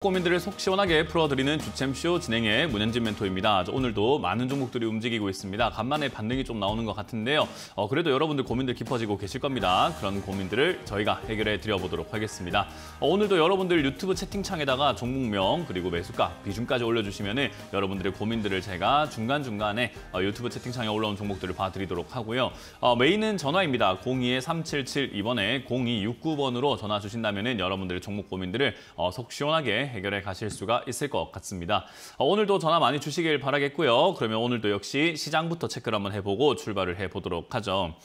고민들을 속 시원하게 풀어드리는 주챔쇼 진행의 문현진 멘토입니다. 오늘도 많은 종목들이 움직이고 있습니다. 간만에 반등이 좀 나오는 것 같은데요. 그래도 여러분들 고민들 깊어지고 계실 겁니다. 그런 고민들을 저희가 해결해 드려보도록 하겠습니다. 오늘도 여러분들 유튜브 채팅창에다가 종목명 그리고 매수가, 비중까지 올려주시면 여러분들의 고민들을 제가 중간중간에 유튜브 채팅창에 올라온 종목들을 봐드리도록 하고요. 메인은 전화입니다. 02-377, 0269번으로 전화 주신다면 여러분들의 종목 고민들을 속 시원하게 해결해 가실 수가 있을 것 같습니다. 오늘도 전화 많이 주시길 바라겠고요. 그러면 오늘도 역시 시장부터 체크를 한번 해보고 출발을 해보도록 하죠.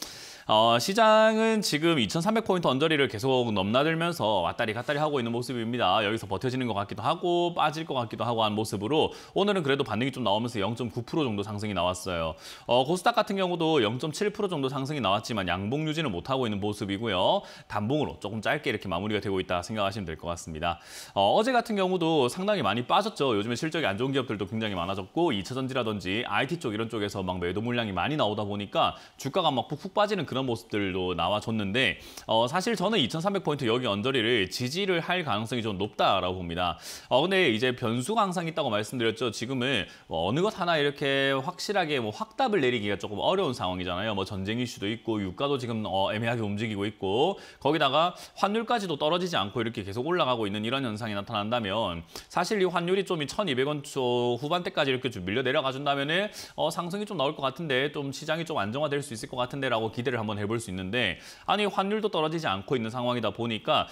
시장은 지금 2300포인트 언저리를 계속 넘나들면서 왔다리 갔다리 하고 있는 모습입니다. 여기서 버텨지는 것 같기도 하고 빠질 것 같기도 하고 한 모습으로 오늘은 그래도 반등이 좀 나오면서 0.9% 정도 상승이 나왔어요. 코스닥 같은 경우도 0.7% 정도 상승이 나왔지만 양봉 유지는 못하고 있는 모습이고요. 단봉으로 조금 짧게 이렇게 마무리가 되고 있다 생각하시면 될 것 같습니다. 어제 같은 경우도 상당히 많이 빠졌죠. 요즘에 실적이 안 좋은 기업들도 굉장히 많아졌고 2차전지라든지 IT 쪽 이런 쪽에서 막 매도 물량이 많이 나오다 보니까 주가가 막 푹푹 빠지는 그런 모습들도 나와줬는데 사실 저는 2300포인트 여기 언저리를 지지를 할 가능성이 좀 높다라고 봅니다. 근데 이제 변수가 항상 있다고 말씀드렸죠. 지금은 어느 것 하나 이렇게 확실하게 확답을 내리기가 조금 어려운 상황이잖아요. 전쟁 이슈도 있고 유가도 지금 애매하게 움직이고 있고 거기다가 환율까지도 떨어지지 않고 이렇게 계속 올라가고 있는 이런 현상이 나타난다면 사실 이 환율이 좀 1200원 초 후반대까지 이렇게 좀 밀려 내려가 준다면은 상승이 좀 나올 것 같은데 좀 시장이 좀 안정화될 수 있을 것 같은데라고 기대를 한번 해볼 수 있는데 아니 환율도 떨어지지 않고 있는 상황이다 보니까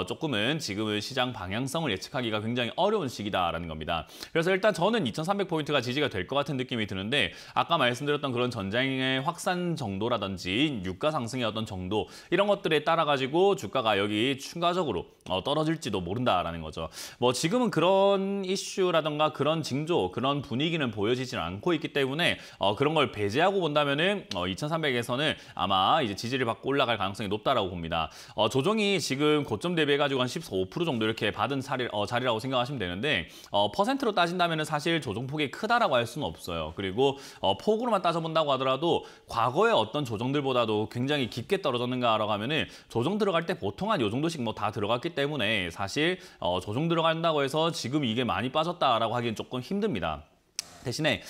조금은 지금은 시장 방향성을 예측하기가 굉장히 어려운 시기다라는 겁니다. 그래서 일단 저는 2300포인트가 지지가 될 것 같은 느낌이 드는데 아까 말씀드렸던 그런 전쟁의 확산 정도라든지 유가 상승의 어떤 정도 이런 것들에 따라 가지고 주가가 여기 추가적으로 떨어질지도 모른다라는 거죠. 지금은 그런 이슈라든가 그런 징조, 그런 분위기는 보여지지는 않고 있기 때문에 그런 걸 배제하고 본다면은 2300에서는 아마 이제 지지를 받고 올라갈 가능성이 높다라고 봅니다. 조정이 지금 고점 대비해가지고 한 15% 정도 이렇게 받은 자리라고 생각하시면 되는데 퍼센트로 따진다면은 사실 조정폭이 크다라고 할 수는 없어요. 그리고 폭으로만 따져본다고 하더라도 과거의 어떤 조정들보다도 굉장히 깊게 떨어졌는가라고 하면은 조정 들어갈 때 보통 한 요 정도씩 다 들어갔기 때문에 사실 조정 들어간다고 해서 지금 이게 많이 빠졌다라고 하기엔 조금 힘듭니다. 대신에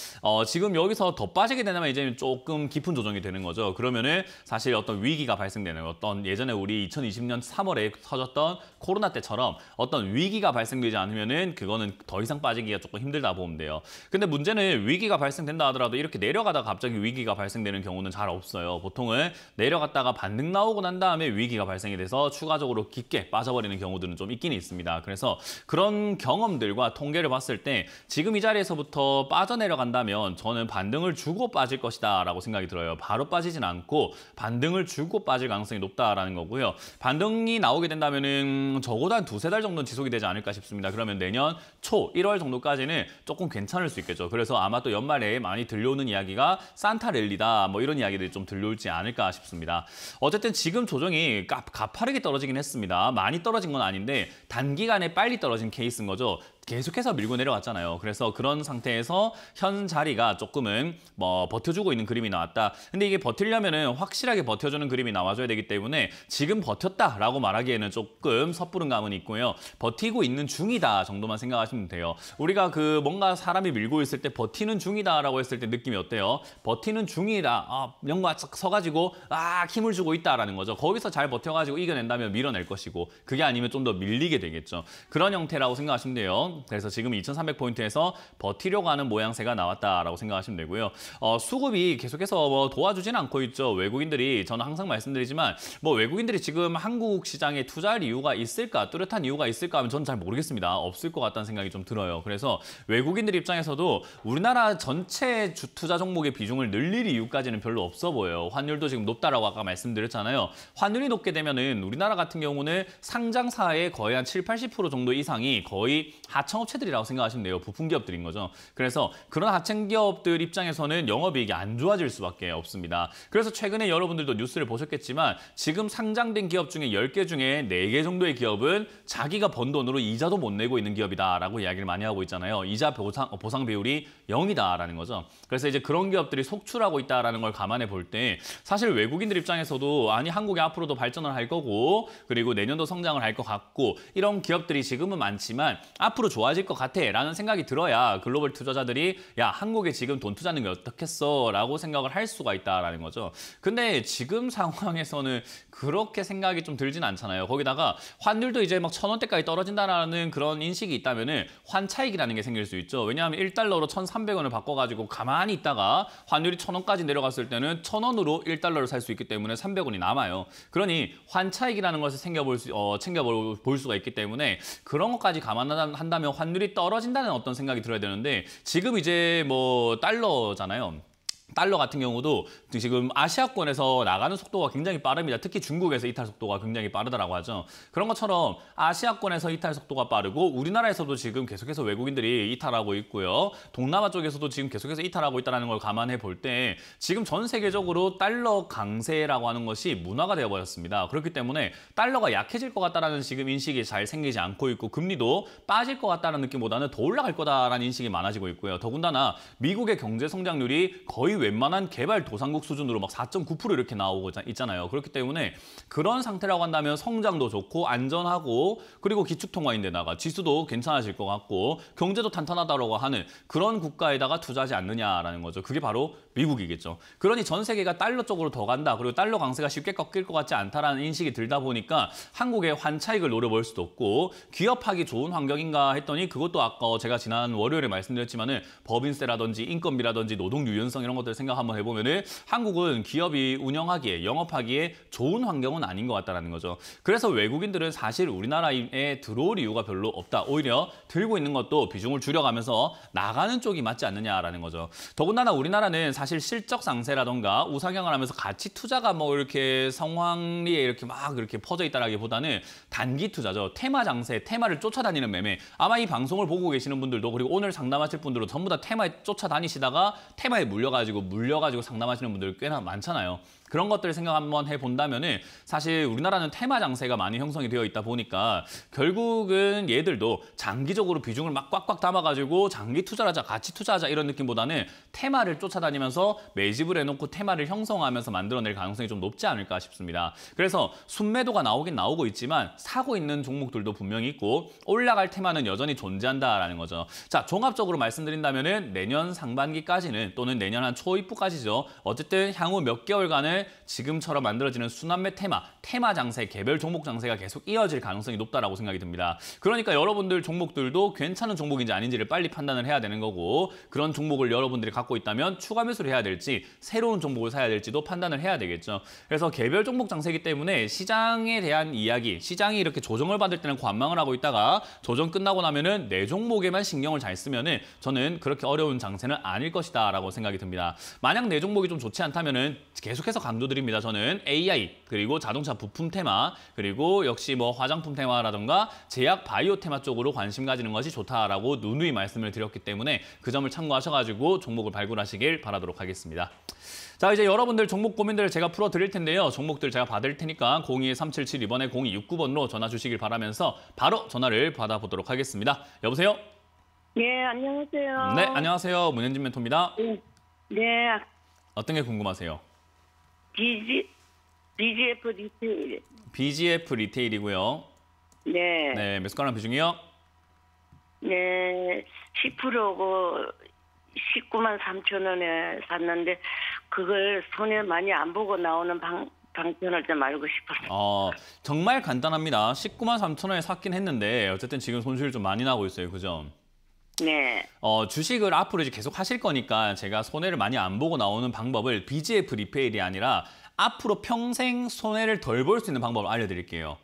지금 여기서 더 빠지게 되면 이제 조금 깊은 조정이 되는 거죠. 그러면은 사실 어떤 위기가 발생되는 어떤 예전에 우리 2020년 3월에 터졌던 코로나 때처럼 어떤 위기가 발생되지 않으면은 그거는 더 이상 빠지기가 조금 힘들다 보면 돼요. 근데 문제는 위기가 발생된다 하더라도 이렇게 내려가다가 갑자기 위기가 발생되는 경우는 잘 없어요. 보통은 내려갔다가 반등 나오고 난 다음에 위기가 발생이 돼서 추가적으로 깊게 빠져버리는 경우들은 좀 있긴 있습니다. 그래서 그런 경험들과 통계를 봤을 때 지금 이 자리에서부터 빠져내려간다면 저는 반등을 주고 빠질 것이다 라고 생각이 들어요. 바로 빠지진 않고 반등을 주고 빠질 가능성이 높다라는 거고요. 반등이 나오게 된다면 적어도 한 두세 달 정도는 지속이 되지 않을까 싶습니다. 그러면 내년 초 1월 정도까지는 조금 괜찮을 수 있겠죠. 그래서 아마 또 연말에 많이 들려오는 이야기가 산타 랠리다 이런 이야기들이 좀 들려올지 않을까 싶습니다. 어쨌든 지금 조정이 가파르게 떨어지긴 했습니다. 많이 떨어진 건 아닌데 단기간에 빨리 떨어진 케이스인 거죠. 계속해서 밀고 내려왔잖아요. 그래서 그런 상태에서 현 자리가 조금은 버텨주고 있는 그림이 나왔다. 근데 이게 버틸려면은 확실하게 버텨주는 그림이 나와줘야 되기 때문에 지금 버텼다라고 말하기에는 조금 섣부른 감은 있고요. 버티고 있는 중이다 정도만 생각하시면 돼요. 우리가 뭔가 사람이 밀고 있을 때 버티는 중이다라고 했을 때 느낌이 어때요? 버티는 중이다. 뭔가 서가지고 힘을 주고 있다라는 거죠. 거기서 잘 버텨가지고 이겨낸다면 밀어낼 것이고 그게 아니면 좀 더 밀리게 되겠죠. 그런 형태라고 생각하시면 돼요. 그래서 지금 2300포인트에서 버티려고 하는 모양새가 나왔다라고 생각하시면 되고요. 수급이 계속해서 도와주지는 않고 있죠. 외국인들이 저는 항상 말씀드리지만 외국인들이 지금 한국 시장에 투자할 이유가 있을까? 뚜렷한 이유가 있을까 하면 저는 잘 모르겠습니다. 없을 것 같다는 생각이 좀 들어요. 그래서 외국인들 입장에서도 우리나라 전체 투자 종목의 비중을 늘릴 이유까지는 별로 없어 보여요. 환율도 지금 높다라고 아까 말씀드렸잖아요. 환율이 높게 되면은 우리나라 같은 경우는 상장사의 거의 한 70-80% 정도 이상이 거의 하청업체들이라고 생각하시면 돼요. 부품기업들인 거죠. 그래서 그런 하청기업들 입장에서는 영업이익이 안 좋아질 수밖에 없습니다. 그래서 최근에 여러분들도 뉴스를 보셨겠지만 지금 상장된 기업 중에 10개 중에 4개 정도의 기업은 자기가 번 돈으로 이자도 못 내고 있는 기업이다라고 이야기를 많이 하고 있잖아요. 이자 보상 비율이 0이다라는 거죠. 그래서 이제 그런 기업들이 속출하고 있다라는 걸 감안해 볼 때 사실 외국인들 입장에서도 아니 한국이 앞으로도 발전을 할 거고 그리고 내년도 성장을 할 것 같고 이런 기업들이 지금은 많지만 앞으로 좋아질 것 같아라는 생각이 들어야 글로벌 투자자들이 야 한국에 지금 돈 투자하는 게 어떻겠어라고 생각을 할 수가 있다라는 거죠. 근데 지금 상황에서는 그렇게 생각이 좀 들진 않잖아요. 거기다가 환율도 이제 막 1,000원대까지 떨어진다라는 그런 인식이 있다면은 환차익이라는 게 생길 수 있죠. 왜냐하면 1달러로 1,300원을 바꿔가지고 가만히 있다가 환율이 1,000원까지 내려갔을 때는 1,000원으로 1달러를 살 수 있기 때문에 300원이 남아요. 그러니 환차익이라는 것을 챙겨볼 수가 있기 때문에 그런 것까지 감안한다면 환율이 떨어진다는 어떤 생각이 들어야 되는데 지금 이제 뭐 달러잖아요. 달러 같은 경우도 지금 아시아권에서 나가는 속도가 굉장히 빠릅니다. 특히 중국에서 이탈 속도가 굉장히 빠르다고 하죠. 그런 것처럼 아시아권에서 이탈 속도가 빠르고 우리나라에서도 지금 계속해서 외국인들이 이탈하고 있고요. 동남아 쪽에서도 지금 계속해서 이탈하고 있다는 걸 감안해 볼 때 지금 전 세계적으로 달러 강세라고 하는 것이 문화가 되어버렸습니다. 그렇기 때문에 달러가 약해질 것 같다는 지금 인식이 잘 생기지 않고 있고 금리도 빠질 것 같다는 느낌보다는 더 올라갈 거다라는 인식이 많아지고 있고요. 더군다나 미국의 경제 성장률이 거의 웬만한 개발도상국 수준으로 막 4.9% 이렇게 나오고 있잖아요. 그렇기 때문에 그런 상태라고 한다면 성장도 좋고 안전하고 그리고 기축통화인데다가 지수도 괜찮아질 것 같고 경제도 탄탄하다고 하는 그런 국가에다가 투자하지 않느냐라는 거죠. 그게 바로 미국이겠죠. 그러니 전 세계가 달러 쪽으로 더 간다. 그리고 달러 강세가 쉽게 꺾일 것 같지 않다라는 인식이 들다 보니까 한국의 환차익을 노려볼 수도 없고 기업하기 좋은 환경인가 했더니 그것도 아까 제가 지난 월요일에 말씀드렸지만은 법인세라든지 인건비라든지 노동 유연성 이런 것들 생각 한번 해보면은 한국은 기업이 운영하기에 영업하기에 좋은 환경은 아닌 것 같다는 거죠. 그래서 외국인들은 사실 우리나라에 들어올 이유가 별로 없다. 오히려 들고 있는 것도 비중을 줄여가면서 나가는 쪽이 맞지 않느냐라는 거죠. 더군다나 우리나라는 사실 실적 상세라던가 우상향을 하면서 가치 투자가 뭐 이렇게 성황리에 이렇게 막 이렇게 퍼져 있다라기보다는 단기 투자죠. 테마 장세, 테마를 쫓아다니는 매매. 아마 이 방송을 보고 계시는 분들도 그리고 오늘 상담하실 분들도 전부 다 테마에 쫓아다니시다가 테마에 물려가지고 상담하시는 분들 꽤나 많잖아요. 그런 것들을 생각 한번 해본다면은 사실 우리나라는 테마 장세가 많이 형성이 되어 있다 보니까 결국은 얘들도 장기적으로 비중을 막 꽉꽉 담아가지고 장기 투자를 하자, 가치 투자하자 이런 느낌보다는 테마를 쫓아다니면서 매집을 해놓고 테마를 형성하면서 만들어낼 가능성이 좀 높지 않을까 싶습니다. 그래서 순매도가 나오긴 나오고 있지만 사고 있는 종목들도 분명히 있고 올라갈 테마는 여전히 존재한다라는 거죠. 자, 종합적으로 말씀드린다면은 내년 상반기까지는 또는 내년 한 초입부까지죠. 어쨌든 향후 몇 개월간은 지금처럼 만들어지는 순환매 테마 장세, 개별 종목 장세가 계속 이어질 가능성이 높다라고 생각이 듭니다. 그러니까 여러분들 종목들도 괜찮은 종목인지 아닌지를 빨리 판단을 해야 되는 거고 그런 종목을 여러분들이 갖고 있다면 추가 매수를 해야 될지 새로운 종목을 사야 될지도 판단을 해야 되겠죠. 그래서 개별 종목 장세이기 때문에 시장에 대한 이야기, 시장이 이렇게 조정을 받을 때는 관망을 하고 있다가 조정 끝나고 나면은 내 종목에만 신경을 잘 쓰면은 저는 그렇게 어려운 장세는 아닐 것이다라고 생각이 듭니다. 만약 내 종목이 좀 좋지 않다면은 계속해서 강조드립니다. 저는 AI 그리고 자동차 부품 테마 그리고 역시 뭐 화장품 테마라던가 제약 바이오 테마 쪽으로 관심 가지는 것이 좋다라고 누누이 말씀을 드렸기 때문에 그 점을 참고하셔가지고 종목을 발굴하시길 바라도록 하겠습니다. 자, 이제 여러분들 종목 고민들 제가 풀어드릴 텐데요. 종목들 제가 받을 테니까 02377 0269번으로 전화 주시길 바라면서 바로 전화를 받아보도록 하겠습니다. 여보세요? 네, 안녕하세요. 네, 안녕하세요. 문현진 멘토입니다. 네, 어떤 게 궁금하세요? BGF 리테일. BGF 리테일이고요. 네. 네, 매수 가능 비중이요? 네, 10%고 19만 3천 원에 샀는데 그걸 손에 많이 안 보고 나오는 방편을 좀 알고 싶어요. 정말 간단합니다. 19만 3천 원에 샀긴 했는데 어쨌든 지금 손실이 좀 많이 나고 있어요. 그죠? 네. 주식을 앞으로 이제 계속 하실 거니까 제가 손해를 많이 안 보고 나오는 방법을 BGF 리테일이 아니라 앞으로 평생 손해를 덜 볼 수 있는 방법을 알려드릴게요.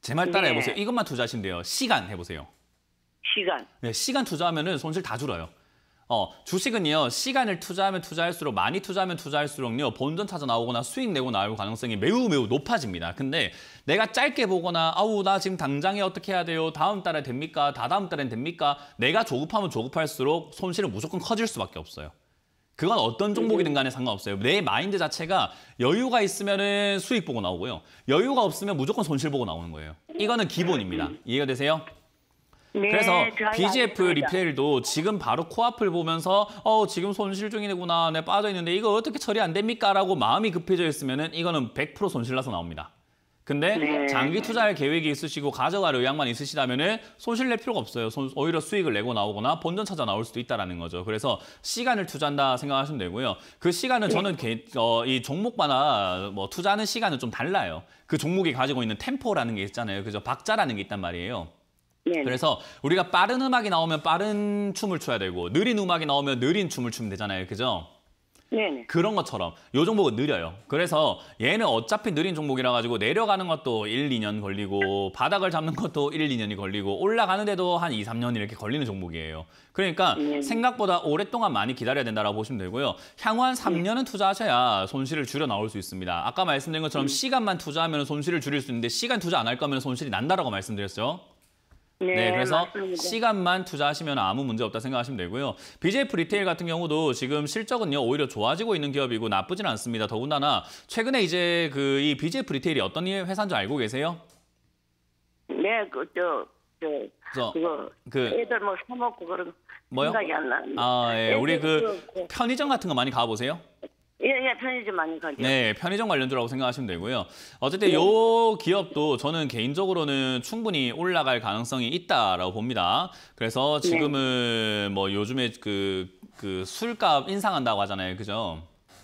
제 말 따라 해보세요. 이것만 투자하시면 돼요. 시간 해보세요. 시간. 네, 시간 투자하면은 손실 다 줄어요. 주식은요, 시간을 투자하면 투자할수록, 많이 투자하면 투자할수록요, 본전 찾아 나오거나 수익 내고 나올 가능성이 매우 높아집니다. 근데 내가 짧게 보거나, 아우, 나 지금 당장에 어떻게 해야 돼요? 다음 달에 됩니까? 다다음 달엔 됩니까? 내가 조급하면 조급할수록 손실은 무조건 커질 수밖에 없어요. 그건 어떤 종목이든 간에 상관없어요. 내 마인드 자체가 여유가 있으면은 수익 보고 나오고요. 여유가 없으면 무조건 손실 보고 나오는 거예요. 이거는 기본입니다. 이해가 되세요? 네, 그래서 잘 BGF 알겠습니다. 리테일도 지금 바로 코앞을 보면서 지금 손실 중이구나, 내 빠져 있는데 이거 어떻게 처리 안 됩니까? 라고 마음이 급해져 있으면은 이거는 100% 손실 나서 나옵니다. 근데 네. 장기 투자할 계획이 있으시고 가져갈 의향만 있으시다면은 손실 낼 필요가 없어요. 오히려 수익을 내고 나오거나 본전 찾아 나올 수도 있다라는 거죠. 그래서 시간을 투자한다 생각하시면 되고요. 그 시간은 저는 이 종목마다 뭐 투자하는 시간은 좀 달라요. 그 종목이 가지고 있는 템포라는 게 있잖아요. 그죠? 박자라는 게 있단 말이에요. 네. 그래서 우리가 빠른 음악이 나오면 빠른 춤을 춰야 되고 느린 음악이 나오면 느린 춤을 추면 되잖아요. 그죠? 네네. 그런 것처럼 요 종목은 느려요. 그래서 얘는 어차피 느린 종목이라 가지고 내려가는 것도 1, 2년 걸리고 바닥을 잡는 것도 1, 2년이 걸리고 올라가는데도 한 2, 3년 이렇게 걸리는 종목이에요. 그러니까 생각보다 오랫동안 많이 기다려야 된다고 보시면 되고요. 향후 한 3년은 투자하셔야 손실을 줄여 나올 수 있습니다. 아까 말씀드린 것처럼 시간만 투자하면 손실을 줄일 수 있는데 시간 투자 안 할 거면 손실이 난다라고 말씀드렸죠. 네, 그래서 맞습니다. 시간만 투자하시면 아무 문제 없다 생각하시면 되고요. BJF 리테일 같은 경우도 지금 실적은요, 오히려 좋아지고 있는 기업이고 나쁘진 않습니다. 더군다나 최근에 이제 이 BJF 리테일이 어떤 회사인 줄 알고 계세요? 네, 그래서 애들 뭐 사먹고 그런 거 뭐요? 생각이 안 나는데. 아, 예. 우리 편의점 같은 거 많이 가보세요? 예, 편의점 많이 가죠. 네, 편의점 관련주라고 생각하시면 되고요. 어쨌든 요 기업도 저는 개인적으로는 충분히 올라갈 가능성이 있다라고 봅니다. 그래서 지금은 뭐 요즘에 그 술값 인상한다고 하잖아요. 그죠?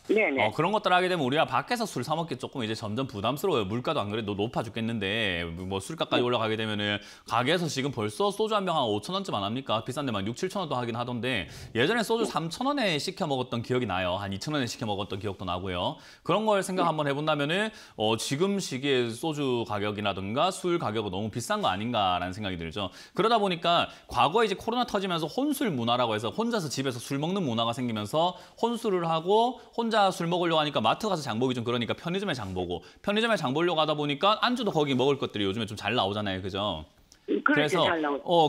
네네. 그런 것들 하게 되면 우리가 밖에서 술 사 먹기 조금 이제 점점 부담스러워요. 물가도 안 그래도 높아 죽겠는데 뭐 술값까지 올라가게 되면은 가게에서 지금 벌써 소주 한 병 한 5,000원쯤 안 합니까? 비싼데 막 6, 7,000원도 하긴 하던데 예전에 소주 3,000원에 시켜 먹었던 기억이 나요. 한 2,000원에 시켜 먹었던 기억도 나고요. 그런 걸 생각 한번 해본다면은 지금 시기에 소주 가격이라든가 술 가격은 너무 비싼 거 아닌가라는 생각이 들죠. 그러다 보니까 과거에 이제 코로나 터지면서 혼술 문화라고 해서 혼자서 집에서 술 먹는 문화가 생기면서 혼술을 하고 혼자 술 먹으려고 하니까 마트 가서 장 보기 좀 그러니까 편의점에 장 보고 편의점에 장 보려고 하다 보니까 안주도 거기 먹을 것들이 요즘에 좀 잘 나오잖아요. 그죠? 그래서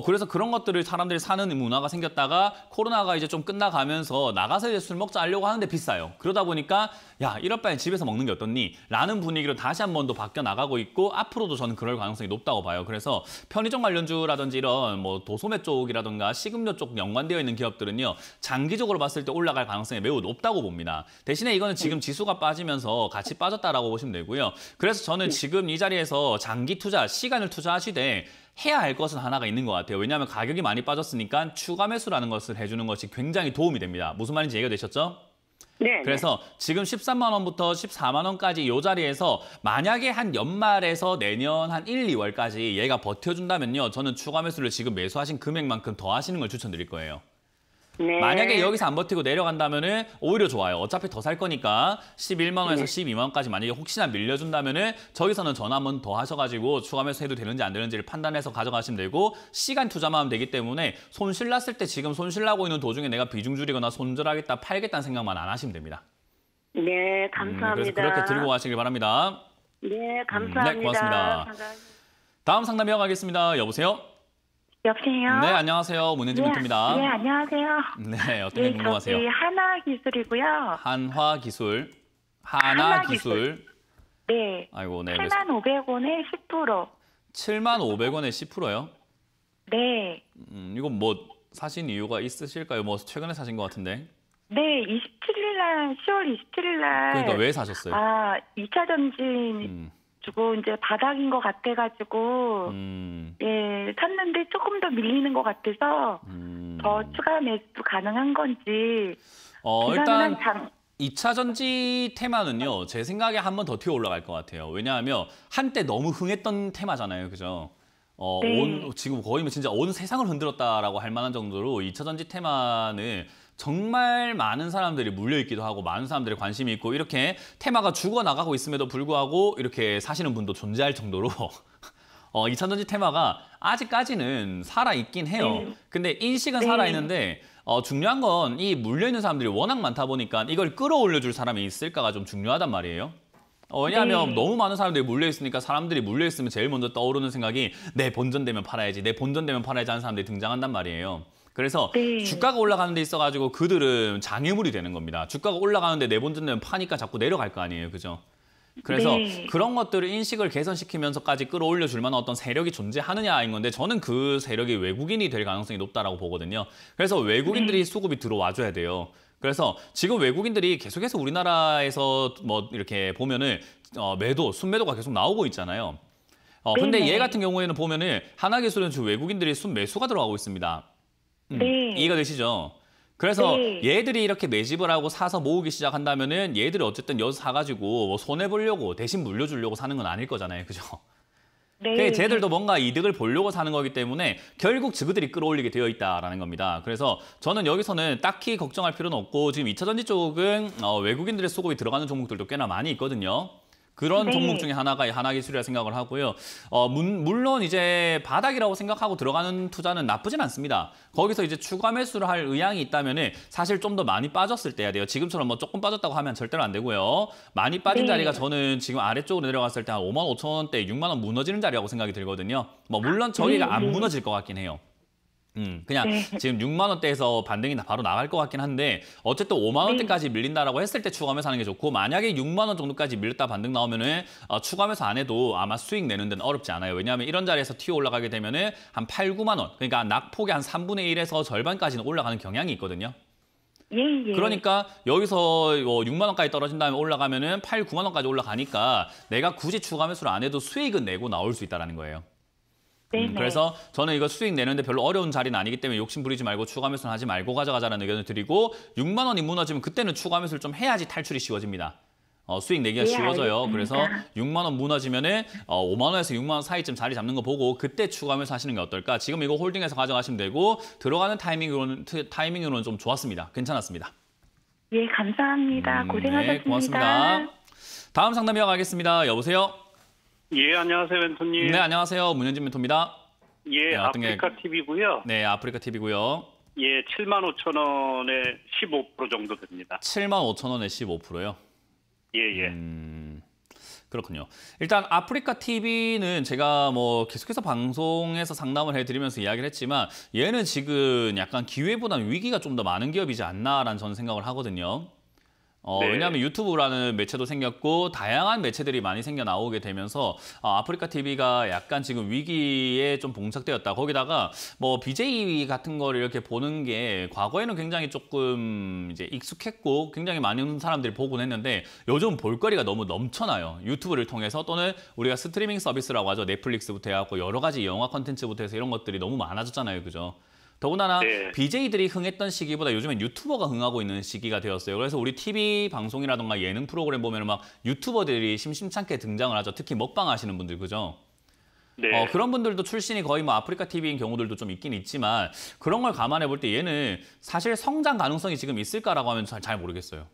그래서 그런 것들을 사람들이 사는 문화가 생겼다가 코로나가 이제 좀 끝나가면서 나가서 이제 술 먹자 하려고 하는데 비싸요. 그러다 보니까 야, 이럴 바에 집에서 먹는 게 어떻니? 라는 분위기로 다시 한 번 더 바뀌어 나가고 있고 앞으로도 저는 그럴 가능성이 높다고 봐요. 그래서 편의점 관련주라든지 이런 뭐 도소매 쪽이라든가 식음료 쪽 연관되어 있는 기업들은요. 장기적으로 봤을 때 올라갈 가능성이 매우 높다고 봅니다. 대신에 이거는 지금 지수가 빠지면서 같이 빠졌다라고 보시면 되고요. 그래서 저는 지금 이 자리에서 장기 투자, 시간을 투자하시되 해야 할 것은 하나가 있는 것 같아요. 왜냐하면 가격이 많이 빠졌으니까 추가 매수라는 것을 해주는 것이 굉장히 도움이 됩니다. 무슨 말인지 이해가 되셨죠? 네. 그래서 지금 13만 원부터 14만 원까지 이 자리에서 만약에 한 연말에서 내년 한 1, 2월까지 얘가 버텨준다면요. 저는 추가 매수를 지금 매수하신 금액만큼 더 하시는 걸 추천드릴 거예요. 네. 만약에 여기서 안 버티고 내려간다면은 오히려 좋아요. 어차피 더 살 거니까 11만 원에서 12만 원까지 만약에 혹시나 밀려준다면은 저기서는 전화 한번 더 하셔가지고 추가 매수해도 되는지 안 되는지를 판단해서 가져가시면 되고 시간 투자만 하면 되기 때문에 손실 났을 때 지금 손실 나고 있는 도중에 내가 비중 줄이거나 손절하겠다 팔겠다는 생각만 안 하시면 됩니다. 네, 감사합니다. 그래서 그렇게 들고 가시길 바랍니다. 네, 감사합니다. 네, 고맙습니다. 다음 상담 이어가겠습니다. 여보세요? 여보세요? 네, 안녕하세요. 문현진 멘토입니다. 네, 안녕하세요. 네, 어떤 게 궁금하세요? 저기 하나기술이고요. 한화기술. 하나기술. 네. 아이고, 네. 7,500원에 10%. 7,500원에 10%요? 네. 이건 뭐 사신 이유가 있으실까요? 뭐 최근에 사신 것 같은데. 네, 10월 27일 날. 그러니까 왜 사셨어요? 2차 전진 주고 이제 바닥인 것 같아가지고 예, 샀는데 조금 더 밀리는 것 같아서 더 추가 매수 가능한 건지. 일단 2차 전지 테마는요. 제 생각에 한 번 더 튀어 올라갈 것 같아요. 왜냐하면 한때 너무 흥했던 테마잖아요. 그죠? 네. 지금 거의 뭐 진짜 온 세상을 흔들었다라고 할 만한 정도로 2차 전지 테마는 정말 많은 사람들이 물려있기도 하고 많은 사람들이 관심이 있고 이렇게 테마가 죽어나가고 있음에도 불구하고 이렇게 사시는 분도 존재할 정도로 이차전지 테마가 아직까지는 살아있긴 해요. 네. 근데 인식은 네. 살아있는데 중요한 건 이 물려있는 사람들이 워낙 많다 보니까 이걸 끌어올려줄 사람이 있을까가 좀 중요하단 말이에요. 왜냐하면 네. 너무 많은 사람들이 물려있으니까 사람들이 물려있으면 제일 먼저 떠오르는 생각이 내 본전되면 팔아야지, 내 본전되면 팔아야지 하는 사람들이 등장한단 말이에요. 그래서 네. 주가가 올라가는 데 있어가지고 그들은 장애물이 되는 겁니다. 주가가 올라가는데 내 본전되면 파니까 자꾸 내려갈 거 아니에요. 그죠? 그래서 네. 그런 것들을 인식을 개선시키면서까지 끌어올려 줄 만한 어떤 세력이 존재하느냐인 건데 저는 그 세력이 외국인이 될 가능성이 높다라고 보거든요. 그래서 외국인들이 수급이 들어와 줘야 돼요. 그래서 지금 외국인들이 계속해서 우리나라에서 뭐 이렇게 보면은 매도, 순매도가 계속 나오고 있잖아요. 근데 네네. 얘 같은 경우에는 보면은 하나기술은 지금 외국인들이 순매수가 들어가고 있습니다. 네. 이해가 되시죠? 그래서 네. 얘들이 이렇게 매집을 하고 사서 모으기 시작한다면은 얘들이 어쨌든 여기서 사가지고 뭐 손해보려고 대신 물려주려고 사는 건 아닐 거잖아요. 그죠? 네. 쟤들도 뭔가 이득을 보려고 사는 거기 때문에 결국 그들이 끌어올리게 되어 있다라는 겁니다. 그래서 저는 여기서는 딱히 걱정할 필요는 없고 지금 2차전지 쪽은 외국인들의 수급이 들어가는 종목들도 꽤나 많이 있거든요. 그런 네. 종목 중에 하나가 하나기술이라 생각을 하고요. 물론 이제 바닥이라고 생각하고 들어가는 투자는 나쁘진 않습니다. 거기서 이제 추가 매수를 할 의향이 있다면은 사실 좀 더 많이 빠졌을 때 해야 돼요. 지금처럼 뭐 조금 빠졌다고 하면 절대로 안 되고요. 많이 빠진 네. 자리가 저는 지금 아래쪽으로 내려갔을 때 한 5만 5천 원대, 6만 원 무너지는 자리라고 생각이 들거든요. 뭐 물론 저기가 안 무너질 것 같긴 해요. 그냥 네. 지금 6만 원대에서 반등이 바로 나갈 것 같긴 한데 어쨌든 5만 원대까지 밀린다라고 했을 때 추가 매수 하는 게 좋고 만약에 6만 원 정도까지 밀렸다 반등 나오면은 추가 매수 안 해도 아마 수익 내는 데는 어렵지 않아요. 왜냐하면 이런 자리에서 튀어 올라가게 되면은 한 8, 9만 원 그러니까 낙폭의 한 3분의 1에서 절반까지는 올라가는 경향이 있거든요. 예, 예. 그러니까 여기서 6만 원까지 떨어진 다음에 올라가면은 8, 9만 원까지 올라가니까 내가 굳이 추가 매수를 안 해도 수익은 내고 나올 수 있다는 거예요. 네네. 그래서 저는 이거 수익 내는데 별로 어려운 자리는 아니기 때문에 욕심 부리지 말고 추가 매수는 하지 말고 가져가자라는 의견을 드리고 6만 원이 무너지면 그때는 추가 매수를 좀 해야지 탈출이 쉬워집니다. 수익 내기가 네, 쉬워져요. 알겠습니다. 그래서 6만 원 무너지면은 5만 원에서 6만 원 사이쯤 자리 잡는 거 보고 그때 추가 매수 하시는 게 어떨까? 지금 이거 홀딩해서 가져가시면 되고 들어가는 타이밍으로는 좀 좋았습니다. 괜찮았습니다. 예, 감사합니다. 고생하셨습니다. 네, 고맙습니다. 다음 상담 이어가겠습니다. 여보세요? 예, 안녕하세요, 멘토님. 네, 안녕하세요. 문현진 멘토입니다. 예, 네, 어떤 게- 아프리카 TV고요. 네, 아프리카 TV고요. 예, 75,000원에 15% 정도 됩니다. 7만 5천 원에 15%요. 예, 예. 그렇군요. 일단 아프리카 TV는 제가 뭐 계속해서 방송에서 상담을 해드리면서 이야기를 했지만 얘는 지금 약간 기회보다는 위기가 좀 더 많은 기업이지 않나라는 저는 생각을 하거든요. 네. 왜냐하면 유튜브라는 매체도 생겼고 다양한 매체들이 많이 생겨 나오게 되면서 아프리카 TV가 약간 지금 위기에 좀 봉착되었다. 거기다가 뭐 BJ 같은 거를 이렇게 보는 게 과거에는 굉장히 조금 이제 익숙했고 굉장히 많은 사람들이 보곤 했는데 요즘 볼거리가 너무 넘쳐나요. 유튜브를 통해서 또는 우리가 스트리밍 서비스라고 하죠. 넷플릭스부터 해갖고 여러 가지 영화 콘텐츠부터 해서 이런 것들이 너무 많아졌잖아요. 그죠? 더군다나 네. BJ들이 흥했던 시기보다 요즘엔 유튜버가 흥하고 있는 시기가 되었어요. 그래서 우리 TV 방송이라던가 예능 프로그램 보면 막 유튜버들이 심심찮게 등장을 하죠. 특히 먹방 하시는 분들, 그죠? 네. 그런 분들도 출신이 거의 뭐 아프리카 TV인 경우들도 좀 있긴 있지만 그런 걸 감안해 볼 때 얘는 사실 성장 가능성이 지금 있을까라고 하면 잘 모르겠어요.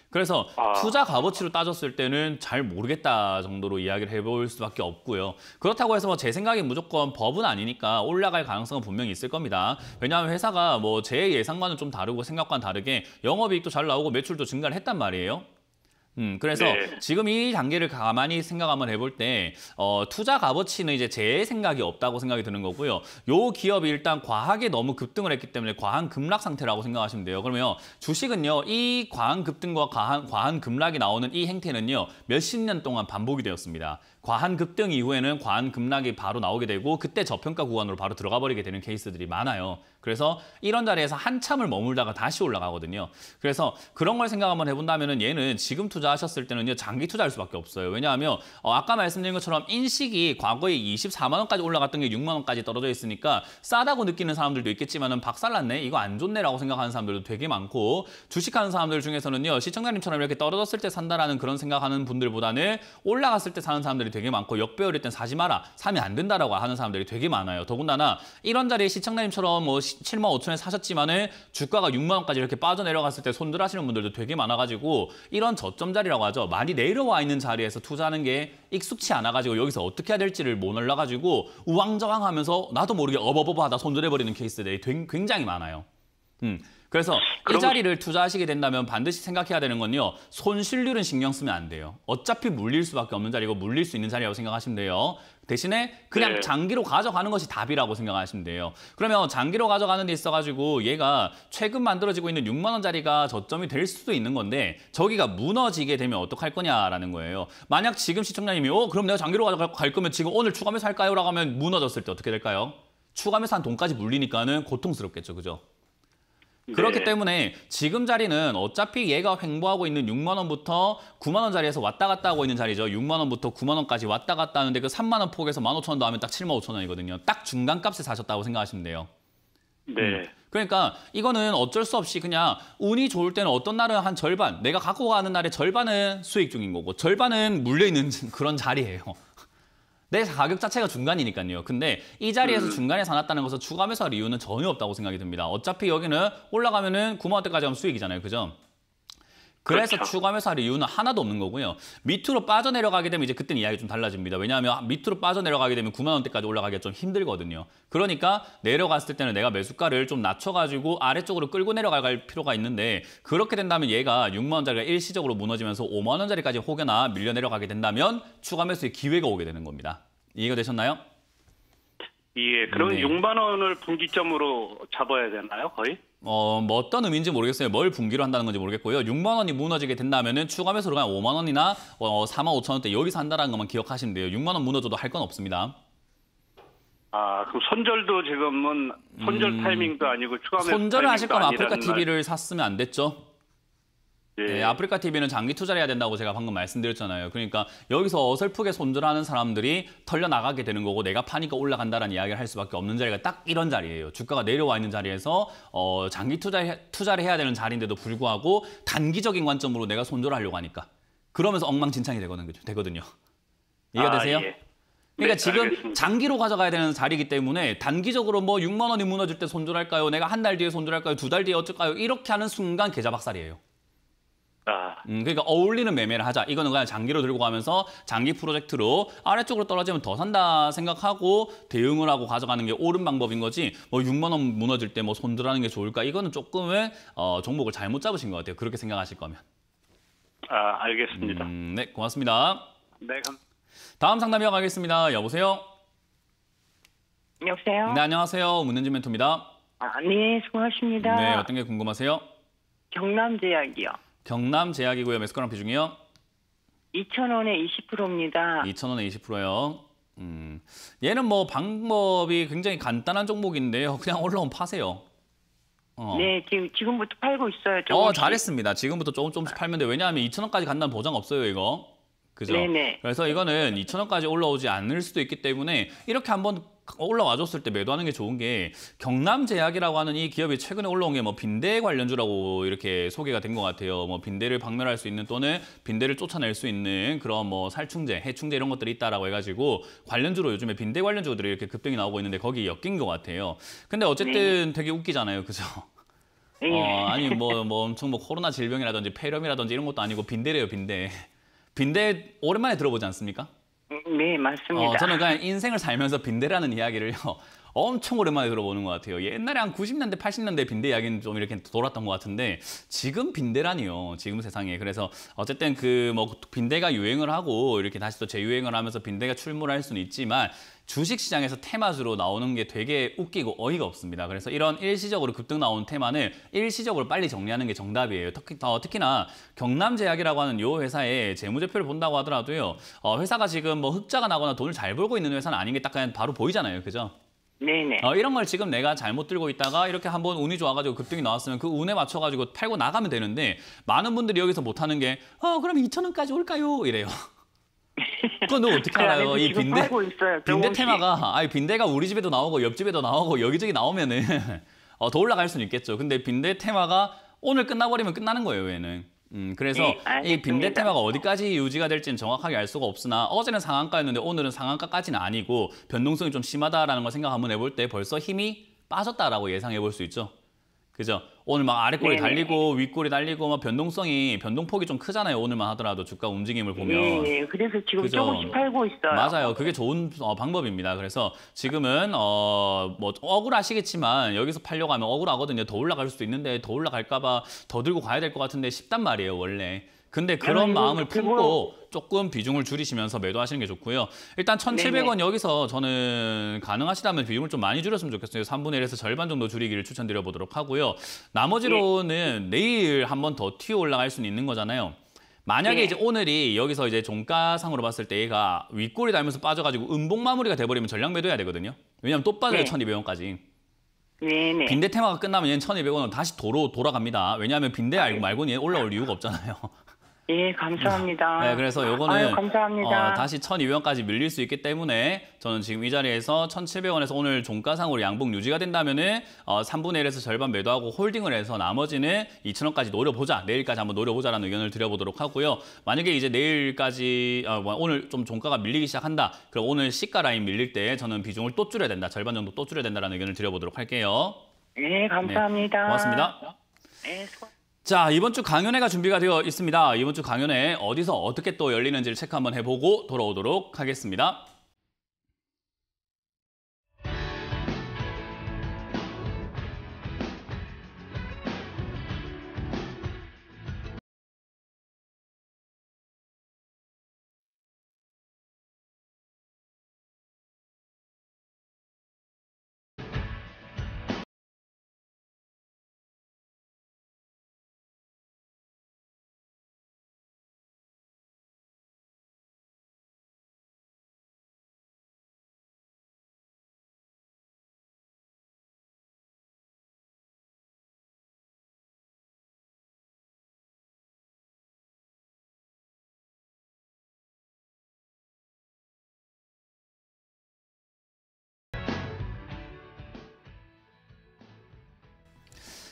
그래서 투자 값어치로 따졌을 때는 잘 모르겠다 정도로 이야기를 해볼 수밖에 없고요. 그렇다고 해서 뭐 제 생각에 무조건 법은 아니니까 올라갈 가능성은 분명히 있을 겁니다. 왜냐하면 회사가 뭐 제 예상과는 좀 다르고 생각과는 다르게 영업이익도 잘 나오고 매출도 증가를 했단 말이에요. 그래서 네. 지금 이 단계를 가만히 생각 한번 해볼 때 투자 값어치는 이제 제 생각이 없다고 생각이 드는 거고요. 요 기업이 일단 과하게 너무 급등을 했기 때문에 과한 급락 상태라고 생각하시면 돼요. 그러면 주식은요. 이 과한 급등과 과한 급락이 나오는 이 행태는요. 몇십 년 동안 반복이 되었습니다. 과한 급등 이후에는 과한 급락이 바로 나오게 되고 그때 저평가 구간으로 바로 들어가 버리게 되는 케이스들이 많아요. 그래서 이런 자리에서 한참을 머물다가 다시 올라가거든요. 그래서 그런 걸 생각 한번 해본다면 얘는 지금 투자하셨을 때는요. 장기 투자할 수밖에 없어요. 왜냐하면 아까 말씀드린 것처럼 인식이 과거에 24만 원까지 올라갔던 게 6만 원까지 떨어져 있으니까 싸다고 느끼는 사람들도 있겠지만은 박살났네? 이거 안 좋네라고 생각하는 사람들도 되게 많고 주식하는 사람들 중에서는요. 시청자님처럼 이렇게 떨어졌을 때 산다라는 그런 생각하는 분들보다는 올라갔을 때 사는 사람들이 되게 많고 역배열일 땐 사지 마라, 사면 안 된다라고 하는 사람들이 되게 많아요. 더군다나 이런 자리에 시청자님처럼 뭐 7만 5천에 사셨지만은 주가가 6만 원까지 이렇게 빠져내려갔을 때 손절하시는 분들도 되게 많아가지고 이런 저점 자리라고 하죠. 많이 내려와 있는 자리에서 투자하는 게 익숙치 않아가지고 여기서 어떻게 해야 될지를 못 몰라가지고 우왕좌왕하면서 나도 모르게 어버버버하다 손절해버리는 케이스들이 굉장히 많아요. 그래서 이 자리를 투자하시게 된다면 반드시 생각해야 되는 건요. 손실률은 신경 쓰면 안 돼요. 어차피 물릴 수밖에 없는 자리고 물릴 수 있는 자리라고 생각하시면 돼요. 대신에 그냥 네. 장기로 가져가는 것이 답이라고 생각하시면 돼요. 그러면 장기로 가져가는 데 있어가지고 얘가 최근 만들어지고 있는 6만 원짜리가 저점이 될 수도 있는 건데 저기가 무너지게 되면 어떡할 거냐라는 거예요. 만약 지금 시청자님이 그럼 내가 장기로 가져갈 거면 지금 오늘 추가 매수 할까요? 라고 하면 무너졌을 때 어떻게 될까요? 추가 매수한 돈까지 물리니까는 고통스럽겠죠. 그죠? 그렇기 네. 때문에 지금 자리는 어차피 얘가 횡보하고 있는 6만 원부터 9만 원 자리에서 왔다 갔다 하고 있는 자리죠. 6만 원부터 9만 원까지 왔다 갔다 하는데 그 3만 원 폭에서 15,000원 더하면 딱 7만 5천 원이거든요. 딱 중간값에 사셨다고 생각하시면 돼요. 네. 그러니까 이거는 어쩔 수 없이 그냥 운이 좋을 때는 어떤 날은 한 절반, 내가 갖고 가는 날의 절반은 수익 중인 거고 절반은 물려있는 그런 자리예요. 내 가격 자체가 중간이니까요. 근데 이 자리에서 중간에 사놨다는 것은 추가 매수할 이유는 전혀 없다고 생각이 듭니다. 어차피 여기는 올라가면은 9만 원대까지 하면 수익이잖아요. 그죠? 그래서 그렇죠. 추가 매수할 이유는 하나도 없는 거고요. 밑으로 빠져내려가게 되면 이제 그때는 이야기가 좀 달라집니다. 왜냐하면 밑으로 빠져내려가게 되면 9만 원대까지 올라가기가 좀 힘들거든요. 그러니까 내려갔을 때는 내가 매수가를 좀 낮춰가지고 아래쪽으로 끌고 내려갈 필요가 있는데 그렇게 된다면 얘가 6만 원짜리가 일시적으로 무너지면서 5만 원짜리까지 혹여나 밀려 내려가게 된다면 추가 매수의 기회가 오게 되는 겁니다. 이해가 되셨나요? 예, 그럼 네. 6만 원을 분기점으로 잡아야 되나요, 거의? 뭐 어떤 의미인지 모르겠어요. 뭘 분기로 한다는 건지 모르겠고요. 6만 원이 무너지게 된다면은 추가 매수로 그냥 5만 원이나 4만 5천 원대 여기서 한다는 것만 기억하시면 돼요. 6만 원 무너져도 할 건 없습니다. 아, 그럼 손절도 지금은 손절 타이밍도 아니고 추가 매수 손절을 하실 거면 타이밍도 아프리카 아니라는 TV를 샀으면 안 됐죠. 예. 네, 아프리카 TV는 장기 투자를 해야 된다고 제가 방금 말씀드렸잖아요. 그러니까 여기서 어설프게 손절하는 사람들이 털려 나가게 되는 거고 내가 파니까 올라간다라는 이야기를 할 수밖에 없는 자리가 딱 이런 자리예요. 주가가 내려와 있는 자리에서 장기 투자를 해야 되는 자리인데도 불구하고 단기적인 관점으로 내가 손절을 하려고 하니까 그러면서 엉망진창이 되거든요. 이해가 되세요? 예. 그러니까 네, 지금 알겠습니다. 장기로 가져가야 되는 자리이기 때문에 단기적으로 뭐 6만 원이 무너질 때 손절할까요? 내가 한 달 뒤에 손절할까요? 2달 뒤에 어쩔까요? 이렇게 하는 순간 계좌박살이에요. 그러니까 어울리는 매매를 하자. 이거는 그냥 장기로 들고 가면서 장기 프로젝트로 아래쪽으로 떨어지면 더 산다 생각하고 대응을 하고 가져가는 게 옳은 방법인 거지. 뭐 6만 원 무너질 때 뭐 손절하는 게 좋을까? 이거는 조금은 종목을 잘못 잡으신 것 같아요. 그렇게 생각하실 거면. 알겠습니다. 네, 고맙습니다. 네, 다음 상담 이어가겠습니다. 여보세요? 여보세요? 네, 안녕하세요. 문현진 멘토입니다. 네, 수고하십니다. 네, 어떤 게 궁금하세요? 경남제약이요. 경남 제약이고요. 매스커랑 비중이요? 2,000원에 20%입니다. 2,000원에 20%요. 얘는 뭐 방법이 굉장히 간단한 종목인데요. 그냥 올라오면 파세요. 네, 지금부터 팔고 있어요. 조금씩. 잘했습니다. 지금부터 조금씩 팔면 돼요. 왜냐하면 2,000원까지 간다는 보장 없어요, 이거. 그죠? 네네. 그래서 이거는 2,000원까지 올라오지 않을 수도 있기 때문에 이렇게 한번 올라와줬을 때 매도하는 게 좋은 게 경남제약이라고 하는 이 기업이 최근에 올라온 게 뭐 빈대 관련주라고 이렇게 소개가 된 것 같아요. 뭐 빈대를 박멸할 수 있는 또는 빈대를 쫓아낼 수 있는 그런 뭐 살충제, 해충제 이런 것들이 있다라고 해가지고 관련주로 요즘에 빈대 관련주들이 이렇게 급등이 나오고 있는데 거기에 엮인 것 같아요. 근데 어쨌든 되게 웃기잖아요, 그죠? 아니 뭐 엄청 뭐 코로나 질병이라든지 폐렴이라든지 이런 것도 아니고 빈대래요, 빈대. 빈대 오랜만에 들어보지 않습니까? 네, 맞습니다. 저는 그냥 인생을 살면서 빈대라는 이야기를요. 엄청 오랜만에 들어보는 것 같아요. 옛날에 한 90년대, 80년대 빈대 이야기는 좀 이렇게 돌았던 것 같은데 지금 빈대라니요. 지금 세상에. 그래서 어쨌든 그 뭐 빈대가 유행을 하고 이렇게 다시 또 재유행을 하면서 빈대가 출몰할 수는 있지만 주식시장에서 테마주로 나오는 게 되게 웃기고 어이가 없습니다. 그래서 이런 일시적으로 급등 나오는 테마는 일시적으로 빨리 정리하는 게 정답이에요. 특히나 경남제약이라고 하는 이 회사의 재무제표를 본다고 하더라도요. 회사가 지금 뭐 흑자가 나거나 돈을 잘 벌고 있는 회사는 아닌 게 딱 그냥 바로 보이잖아요. 그죠? 네네. 이런 걸 지금 내가 잘못 들고 있다가 이렇게 한번 운이 좋아가지고 급등이 나왔으면 그 운에 맞춰가지고 팔고 나가면 되는데 많은 분들이 여기서 못하는 게 그럼 2,000원까지 올까요? 이래요. 그건 너 어떻게 알아요? 이 지금 빈대 팔고 있어요. 빈대 조금씩. 테마가 빈대가 우리 집에도 나오고 옆집에도 나오고 여기저기 나오면은 더 올라갈 수는 있겠죠. 근데 빈대 테마가 오늘 끝나버리면 끝나는 거예요, 얘는. 그래서 네, 알겠습니다. 이 빈대 테마가 어디까지 유지가 될지는 정확하게 알 수가 없으나 어제는 상한가였는데 오늘은 상한가까지는 아니고 변동성이 좀 심하다라는 걸 생각 한번 해볼 때 벌써 힘이 빠졌다라고 예상해 볼 수 있죠. 그죠? 오늘 막 아래꼬리 네네. 달리고 윗꼬리 달리고 막 변동폭이 좀 크잖아요. 오늘만 하더라도 주가 움직임을 보면. 예, 그래서 지금 그죠? 조금씩 팔고 있어요. 맞아요. 그게 좋은 방법입니다. 그래서 지금은 뭐 억울하시겠지만 여기서 팔려고 하면 억울하거든요. 더 올라갈 수도 있는데 더 올라갈까 봐 더 들고 가야 될 것 같은데 싶단 말이에요, 원래. 근데 그런 아니, 마음을 그거- 품고 조금 비중을 줄이시면서 매도하시는 게 좋고요. 일단 1,700원 여기서 저는 가능하시다면 비중을 좀 많이 줄였으면 좋겠어요. 3분의 1에서 절반 정도 줄이기를 추천드려 보도록 하고요. 나머지로는 내일 한 번 더 튀어 올라갈 수는 있는 거잖아요. 만약에 네. 이제 오늘이 여기서 이제 종가상으로 봤을 때 얘가 윗꼬리 달면서 빠져가지고 음봉 마무리가 돼버리면 전량 매도해야 되거든요. 왜냐하면 또 빠져요, 네. 1,200원까지. 네네. 빈대 테마가 끝나면 얘는 1,200원으로 다시 돌아갑니다. 왜냐하면 빈대 알고 말고는 얘 올라올 이유가 없잖아요. 예, 감사합니다. 네, 그래서 요거는 아유, 감사합니다. 다시 1,200원까지 밀릴 수 있기 때문에 저는 지금 이 자리에서 1,700원에서 오늘 종가상으로 양봉 유지가 된다면은 3분의 1에서 절반 매도하고 홀딩을 해서 나머지는 2,000원까지 노려보자. 내일까지 한번 노려보자라는 의견을 드려보도록 하고요. 만약에 이제 내일까지 오늘 좀 종가가 밀리기 시작한다. 그럼 오늘 시가 라인 밀릴 때 저는 비중을 또 줄여야 된다. 절반 정도 또 줄여야 된다라는 의견을 드려보도록 할게요. 예, 감사합니다. 네, 고맙습니다. 예, 자, 이번 주 강연회가 준비가 되어 있습니다. 이번 주 강연회 어디서 어떻게 또 열리는지를 체크 한번 해보고 돌아오도록 하겠습니다.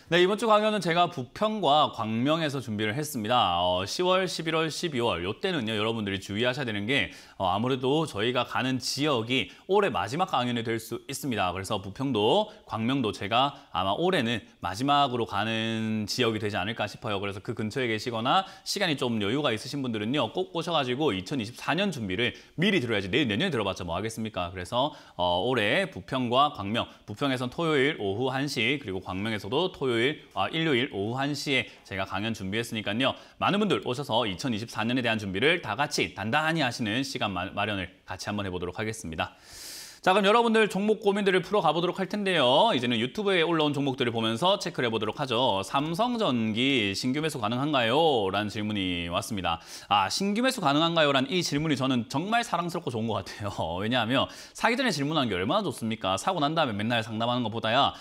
네, 이번 주 강연은 제가 부평과 광명에서 준비를 했습니다. 10월, 11월, 12월 이때는요 여러분들이 주의하셔야 되는 게 아무래도 저희가 가는 지역이 올해 마지막 강연이 될 수 있습니다. 그래서 부평도 광명도 제가 아마 올해는 마지막으로 가는 지역이 되지 않을까 싶어요. 그래서 그 근처에 계시거나 시간이 좀 여유가 있으신 분들은요 꼭 오셔가지고 2024년 준비를 미리 들어야지 내일 내년에 들어봤자 뭐 하겠습니까? 그래서 올해 부평과 광명, 부평에선 토요일 오후 1시 그리고 광명에서도 일요일 오후 1시에 제가 강연 준비했으니까요. 많은 분들 오셔서 2024년에 대한 준비를 다 같이 단단히 하시는 시간 마련을 같이 한번 해보도록 하겠습니다. 자, 그럼 여러분들 종목 고민들을 풀어가 보도록 할 텐데요. 이제는 유튜브에 올라온 종목들을 보면서 체크를 해보도록 하죠. 삼성전기 신규 매수 가능한가요? 라는 질문이 왔습니다. 신규 매수 가능한가요? 라는 이 질문이 저는 정말 사랑스럽고 좋은 것 같아요. 왜냐하면 사기 전에 질문하는 게 얼마나 좋습니까? 사고 난 다음에 맨날 상담하는 것보다야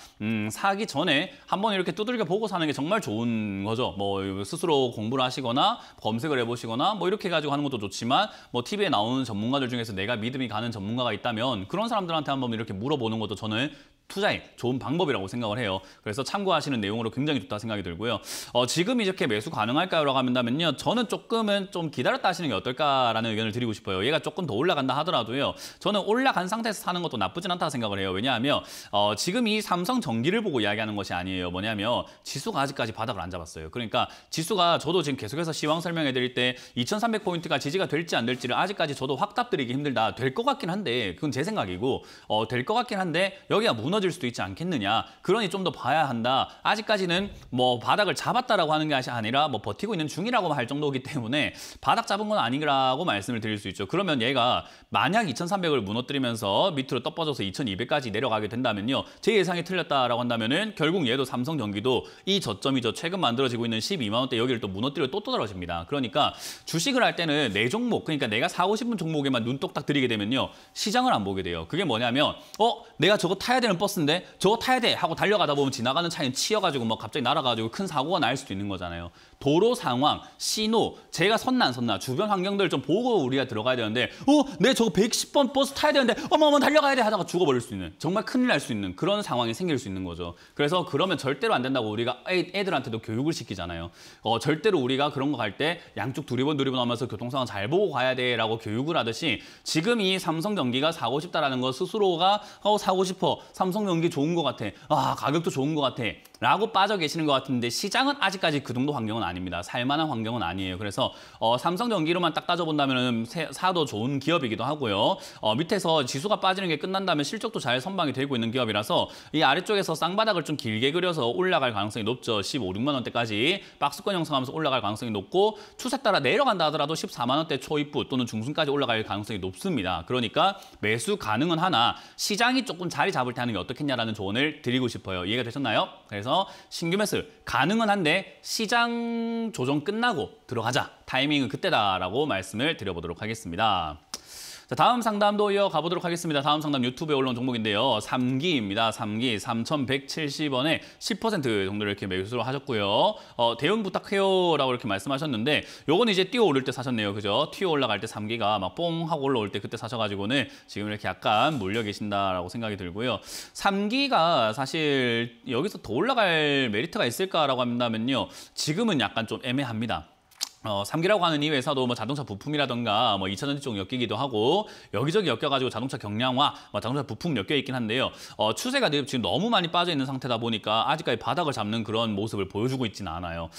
사기 전에 한번 이렇게 두들겨 보고 사는 게 정말 좋은 거죠. 뭐 스스로 공부를 하시거나 검색을 해보시거나 뭐 이렇게 해가지고 하는 것도 좋지만 뭐 TV에 나오는 전문가들 중에서 내가 믿음이 가는 전문가가 있다면 그런 사람들한테 한번 이렇게 물어보는 것도 저는 투자에 좋은 방법이라고 생각을 해요. 그래서 참고하시는 내용으로 굉장히 좋다 생각이 들고요. 지금 이렇게 매수 가능할까요? 라고 하면요. 저는 조금은 좀 기다렸다 하시는 게 어떨까라는 의견을 드리고 싶어요. 얘가 조금 더 올라간다 하더라도요. 저는 올라간 상태에서 사는 것도 나쁘진 않다고 생각을 해요. 왜냐하면 지금 이 삼성전기를 보고 이야기하는 것이 아니에요. 뭐냐면 지수가 아직까지 바닥을 안 잡았어요. 그러니까 지수가 저도 지금 계속해서 시황 설명해 드릴 때 2300포인트가 지지가 될지 안 될지를 아직까지 저도 확답 드리기 힘들다. 될 것 같긴 한데 그건 제 생각이고 될 것 같긴 한데 여기가 무너질 수도 있지 않겠느냐. 그러니 좀 더 봐야 한다. 아직까지는 뭐 바닥을 잡았다라고 하는 게 아니라 뭐 버티고 있는 중이라고 할 정도이기 때문에 바닥 잡은 건 아니라고 말씀을 드릴 수 있죠. 그러면 얘가 만약 2300을 무너뜨리면서 밑으로 떡 빠져서 2200까지 내려가게 된다면요. 제 예상이 틀렸다라고 한다면은 결국 얘도 삼성전기도 이 저점이죠. 최근 만들어지고 있는 12만 원대 여기를 또 무너뜨려 또 떨어집니다. 그러니까 주식을 할 때는 내 종목, 그러니까 내가 사고 싶은 종목에만 눈독딱 들이게 되면요. 시장을 안 보게 돼요. 그게 뭐냐면 내가 저거 타야 되는 버스 버스인데 저거 타야 돼 하고 달려가다 보면 지나가는 차에 치여가지고 뭐 갑자기 날아가지고 큰 사고가 날 수도 있는 거잖아요. 도로 상황, 신호, 제가 섰나 안 섰나 주변 환경들 좀 보고 우리가 들어가야 되는데 내 저거 110번 버스 타야 되는데 어머 달려가야 돼 하다가 죽어버릴 수 있는 정말 큰일 날 수 있는 그런 상황이 생길 수 있는 거죠. 그래서 그러면 절대로 안 된다고 우리가 애들한테도 교육을 시키잖아요. 절대로 우리가 그런 거 갈 때 양쪽 두리번 하면서 교통상황 잘 보고 가야 돼라고 교육을 하듯이 지금 이 삼성전기가 사고 싶다라는 거 스스로가 사고 싶어. 삼성전기 좋은 거 같아. 가격도 좋은 거 같아. 라고 빠져 계시는 것 같은데 시장은 아직까지 그 정도 환경은 아닙니다. 살만한 환경은 아니에요. 그래서 삼성전기로만 딱 따져본다면 사도 좋은 기업이기도 하고요. 밑에서 지수가 빠지는 게 끝난다면 실적도 잘 선방이 되고 있는 기업이라서 이 아래쪽에서 쌍바닥을 좀 길게 그려서 올라갈 가능성이 높죠. 15, 16만 원대까지 박스권 형성하면서 올라갈 가능성이 높고 추세 따라 내려간다 하더라도 14만 원대 초입부 또는 중순까지 올라갈 가능성이 높습니다. 그러니까 매수 가능은 하나 시장이 조금 자리 잡을 때 하는 게 어떻겠냐라는 조언을 드리고 싶어요. 이해가 되셨나요? 그래서 신규 매수 가능은 한데 시장 조정 끝나고 들어가자. 타이밍은 그때다라고 말씀을 드려보도록 하겠습니다. 자, 다음 상담도 이어가 보도록 하겠습니다. 다음 상담 유튜브에 올라온 종목인데요. 3기입니다. 3기 3,170원에 10% 정도를 이렇게 매수를 하셨고요. 대응 부탁해요라고 이렇게 말씀하셨는데 요건 이제 뛰어 오를 때 사셨네요. 그죠? 튀어 올라갈 때 3기가 막 뽕 하고 올라올 때 그때 사셔가지고는 지금 이렇게 약간 몰려 계신다라고 생각이 들고요. 3기가 사실 여기서 더 올라갈 메리트가 있을까라고 한다면요. 지금은 약간 좀 애매합니다. 3기라고 하는 이 회사도 뭐 자동차 부품이라던가 뭐 2차전지 쪽 엮이기도 하고 여기저기 엮여가지고 자동차 경량화, 자동차 부품 엮여 있긴 한데요. 추세가 지금 너무 많이 빠져 있는 상태다 보니까 아직까지 바닥을 잡는 그런 모습을 보여주고 있지는 않아요.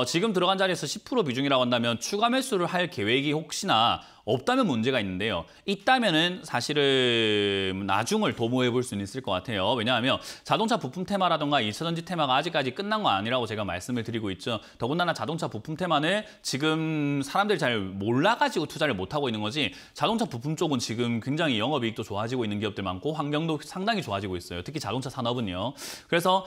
지금 들어간 자리에서 10% 비중이라고 한다면 추가 매수를 할 계획이 혹시나 없다면 문제가 있는데요. 있다면은 사실은 나중을 도모해 볼 수는 있을 것 같아요. 왜냐하면 자동차 부품 테마라던가 2차전지 테마가 아직까지 끝난 건 아니라고 제가 말씀을 드리고 있죠. 더군다나 자동차 부품 테마는 지금 사람들이 잘 몰라가지고 투자를 못하고 있는 거지 자동차 부품 쪽은 지금 굉장히 영업이익도 좋아지고 있는 기업들 많고 환경도 상당히 좋아지고 있어요. 특히 자동차 산업은요. 그래서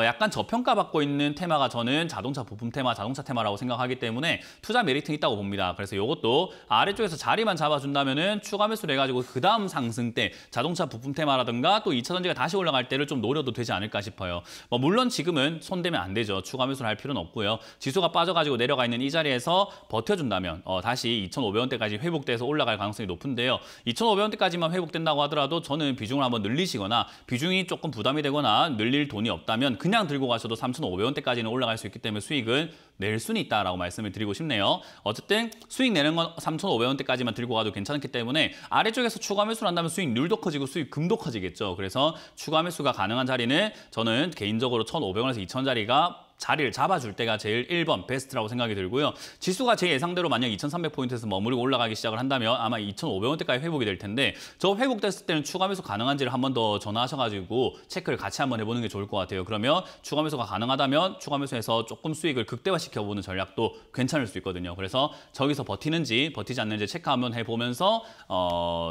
약간 저평가받고 있는 테마가 저는 자동차 부품 테마, 자동차 테마라고 생각하기 때문에 투자 메리트는 있다고 봅니다. 그래서 이것도 아래쪽에서 자리만 잡아준다면은 추가 매수를 해가지고 그 다음 상승 때 자동차 부품 테마라든가 또 2차전지가 다시 올라갈 때를 좀 노려도 되지 않을까 싶어요. 물론 지금은 손대면 안 되죠. 추가 매수를 할 필요는 없고요. 지수가 빠져가지고 내려가 있는 이 자리에서 버텨준다면 다시 2,500원대까지 회복돼서 올라갈 가능성이 높은데요. 2,500원대까지만 회복된다고 하더라도 저는 비중을 한번 늘리시거나 비중이 조금 부담이 되거나 늘릴 돈이 없다면 그냥 들고 가셔도 3,500원대까지는 올라갈 수 있기 때문에 수익은 낼 수는 있다라고 말씀을 드리고 싶네요. 어쨌든 수익 내는 건 3,500원대까지만 들고 가도 괜찮기 때문에 아래쪽에서 추가 매수를 한다면 수익률도 커지고 수익금도 커지겠죠. 그래서 추가 매수가 가능한 자리는 저는 개인적으로 1,500원에서 2,000원짜리가 자리를 잡아줄 때가 제일 1번 베스트라고 생각이 들고요. 지수가 제 예상대로 만약 2,300포인트에서 머무르고 올라가기 시작을 한다면 아마 2,500원대까지 회복이 될 텐데 저 회복됐을 때는 추가 매수 가능한지를 한 번 더 전화하셔가지고 체크를 같이 한번 해보는 게 좋을 것 같아요. 그러면 추가 매수가 가능하다면 추가 매수해서 조금 수익을 극대화시켜보는 전략도 괜찮을 수 있거든요. 그래서 저기서 버티는지 버티지 않는지 체크 한번 해보면서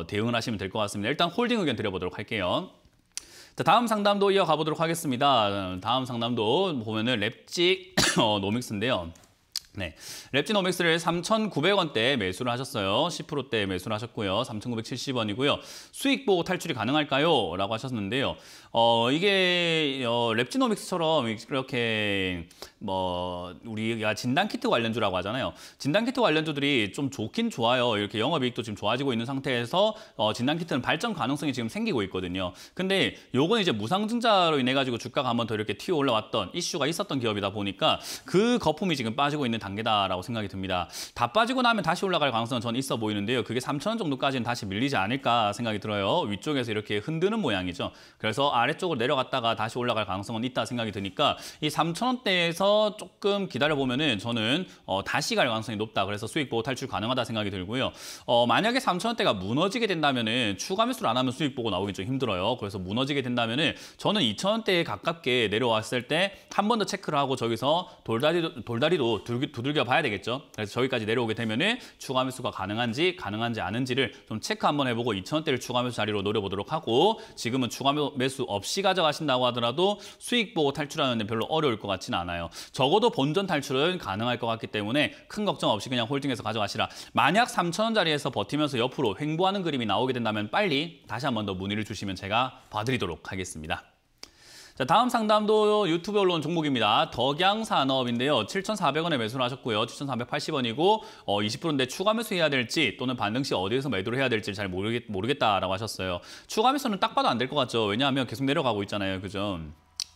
대응을 하시면 될 것 같습니다. 일단 홀딩 의견 드려보도록 할게요. 자, 다음 상담도 이어가 보도록 하겠습니다. 다음 상담도 보면은 랩직 노믹스인데요. 네, 랩지노믹스를 3,900원대 매수를 하셨어요. 10%대 매수를 하셨고요. 3,970원이고요. 수익 보고 탈출이 가능할까요? 라고 하셨는데요. 이게 랩지노믹스처럼 이렇게 우리가 진단키트 관련주라고 하잖아요. 진단키트 관련주들이 좀 좋긴 좋아요. 이렇게 영업이익도 지금 좋아지고 있는 상태에서 진단키트는 발전 가능성이 지금 생기고 있거든요. 근데 요건 이제 무상증자로 인해 가지고 주가가 한번 더 이렇게 튀어 올라왔던 이슈가 있었던 기업이다 보니까 그 거품이 지금 빠지고 있는 단계다라고 생각이 듭니다. 다 빠지고 나면 다시 올라갈 가능성은 전 있어 보이는데요. 그게 3,000원 정도까지는 다시 밀리지 않을까 생각이 들어요. 위쪽에서 이렇게 흔드는 모양이죠. 그래서 아래쪽으로 내려갔다가 다시 올라갈 가능성은 있다 생각이 드니까 이 3,000원대에서 조금 기다려보면은 저는 다시 갈 가능성이 높다. 그래서 수익 보고 탈출 가능하다 생각이 들고요. 만약에 3,000원대가 무너지게 된다면은 추가 매수를 안 하면 수익 보고 나오기 좀 힘들어요. 그래서 무너지게 된다면은 저는 2,000원대에 가깝게 내려왔을 때 한 번 더 체크를 하고 저기서 돌다리도 두들겨 봐야 되겠죠. 그래서 저기까지 내려오게 되면은 추가 매수가 가능한지 않은지를 좀 체크 한번 해보고 2,000원대를 추가 매수 자리로 노려보도록 하고 지금은 추가 매수 없이 가져가신다고 하더라도 수익 보고 탈출하는 데 별로 어려울 것 같지는 않아요. 적어도 본전 탈출은 가능할 것 같기 때문에 큰 걱정 없이 그냥 홀딩해서 가져가시라. 만약 3,000원 자리에서 버티면서 옆으로 횡보하는 그림이 나오게 된다면 빨리 다시 한번 더 문의를 주시면 제가 봐드리도록 하겠습니다. 자, 다음 상담도 유튜브에 올라온 종목입니다. 덕양산업인데요. 7,400원에 매수를 하셨고요. 7,480원이고 20%인데 추가 매수해야 될지 또는 반등 시 어디에서 매도를 해야 될지 잘 모르겠다라고 하셨어요. 추가 매수는 딱 봐도 안 될 것 같죠. 왜냐하면 계속 내려가고 있잖아요. 그죠?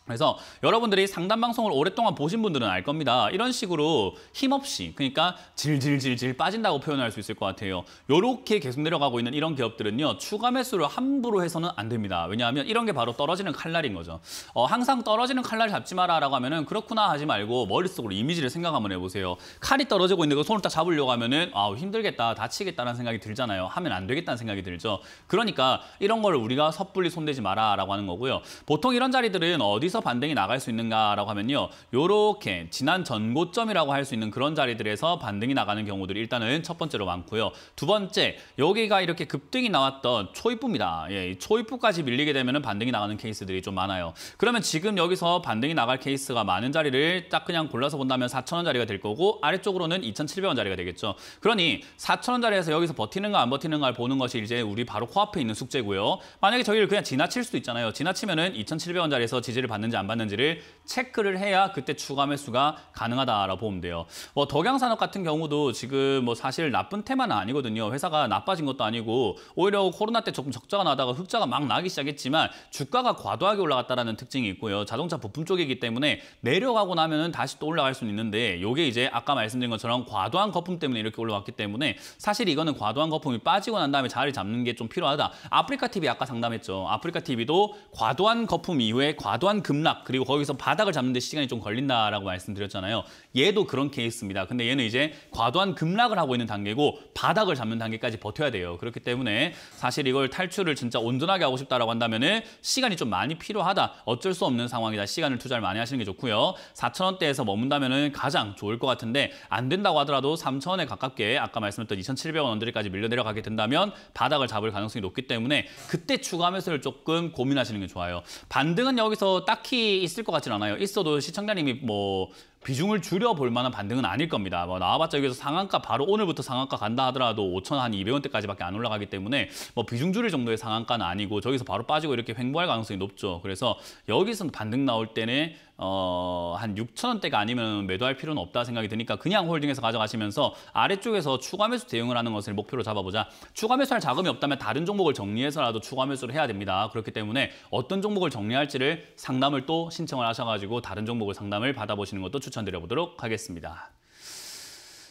그래서 여러분들이 상담 방송을 오랫동안 보신 분들은 알 겁니다. 이런 식으로 힘없이, 그러니까 질질질질 빠진다고 표현할 수 있을 것 같아요. 이렇게 계속 내려가고 있는 이런 기업들은요, 추가 매수를 함부로 해서는 안 됩니다. 왜냐하면 이런 게 바로 떨어지는 칼날인 거죠. 항상 떨어지는 칼날 잡지 마라라고 하면은 그렇구나 하지 말고 머릿속으로 이미지를 생각 한번 해보세요. 칼이 떨어지고 있는데 그 손을 딱 잡으려고 하면은 힘들겠다, 다치겠다라는 생각이 들잖아요. 하면 안 되겠다는 생각이 들죠. 그러니까 이런 걸 우리가 섣불리 손대지 마라라고 하는 거고요. 보통 이런 자리들은 어디서 반등이 나갈 수 있는가라고 하면요, 요렇게 지난 전고점이라고 할 수 있는 그런 자리들에서 반등이 나가는 경우들이 일단은 첫 번째로 많고요. 두 번째, 여기가 이렇게 급등이 나왔던 초입부입니다. 예, 초입부까지 밀리게 되면은 반등이 나가는 케이스들이 좀 많아요. 그러면 지금 여기서 반등이 나갈 케이스가 많은 자리를 딱 그냥 골라서 본다면 4,000원 자리가 될 거고, 아래쪽으로는 2,700원 자리가 되겠죠. 그러니 4,000원 자리에서 여기서 버티는가 안 버티는가를 보는 것이 이제 우리 바로 코앞에 있는 숙제고요. 만약에 저기를 그냥 지나칠 수도 있잖아요. 지나치면은 2,700원 자리에서 지지를 받는지 안 받는지를 체크를 해야 그때 추가 매수가 가능하다라고 보면 돼요. 덕양산업 같은 경우도 지금 사실 나쁜 테마는 아니거든요. 회사가 나빠진 것도 아니고 오히려 코로나 때 조금 적자가 나다가 흑자가 막 나기 시작했지만 주가가 과도하게 올라갔다라는 특징이 있고요. 자동차 부품 쪽이기 때문에 내려가고 나면은 다시 또 올라갈 수는 있는데, 이게 이제 아까 말씀드린 것처럼 과도한 거품 때문에 이렇게 올라왔기 때문에 사실 이거는 과도한 거품이 빠지고 난 다음에 자리 잡는 게 좀 필요하다. 아프리카 TV 아까 상담했죠. 아프리카 TV도 과도한 거품 이후에 과도한 급락, 그리고 거기서 바닥을 잡는 데 시간이 좀 걸린다라고 말씀드렸잖아요. 얘도 그런 케이스입니다. 근데 얘는 이제 과도한 급락을 하고 있는 단계고 바닥을 잡는 단계까지 버텨야 돼요. 그렇기 때문에 사실 이걸 탈출을 진짜 온전하게 하고 싶다라고 한다면은 시간이 좀 많이 필요하다. 어쩔 수 없는 상황이다. 시간을 투자를 많이 하시는 게 좋고요. 4,000원대에서 머문다면은 가장 좋을 것 같은데, 안 된다고 하더라도 3,000원에 가깝게 아까 말씀드렸던 2,700원 언저리까지 밀려 내려가게 된다면 바닥을 잡을 가능성이 높기 때문에 그때 추가 매수를 조금 고민하시는 게 좋아요. 반등은 여기서 딱히 있을 것 같진 않아요. 있어도 시청자님이 비중을 줄여볼 만한 반등은 아닐 겁니다. 나와봤자 여기서 상한가 바로 오늘부터 상한가 간다 하더라도 5,200원대까지밖에 안 올라가기 때문에 비중 줄일 정도의 상한가는 아니고 저기서 바로 빠지고 이렇게 횡보할 가능성이 높죠. 그래서 여기서 반등 나올 때는 한 6,000원대가 아니면 매도할 필요는 없다 생각이 드니까 그냥 홀딩해서 가져가시면서 아래쪽에서 추가 매수 대응을 하는 것을 목표로 잡아보자. 추가 매수할 자금이 없다면 다른 종목을 정리해서라도 추가 매수를 해야 됩니다. 그렇기 때문에 어떤 종목을 정리할지를 상담을 또 신청을 하셔가지고 다른 종목을 상담을 받아보시는 것도 추천드려보도록 하겠습니다.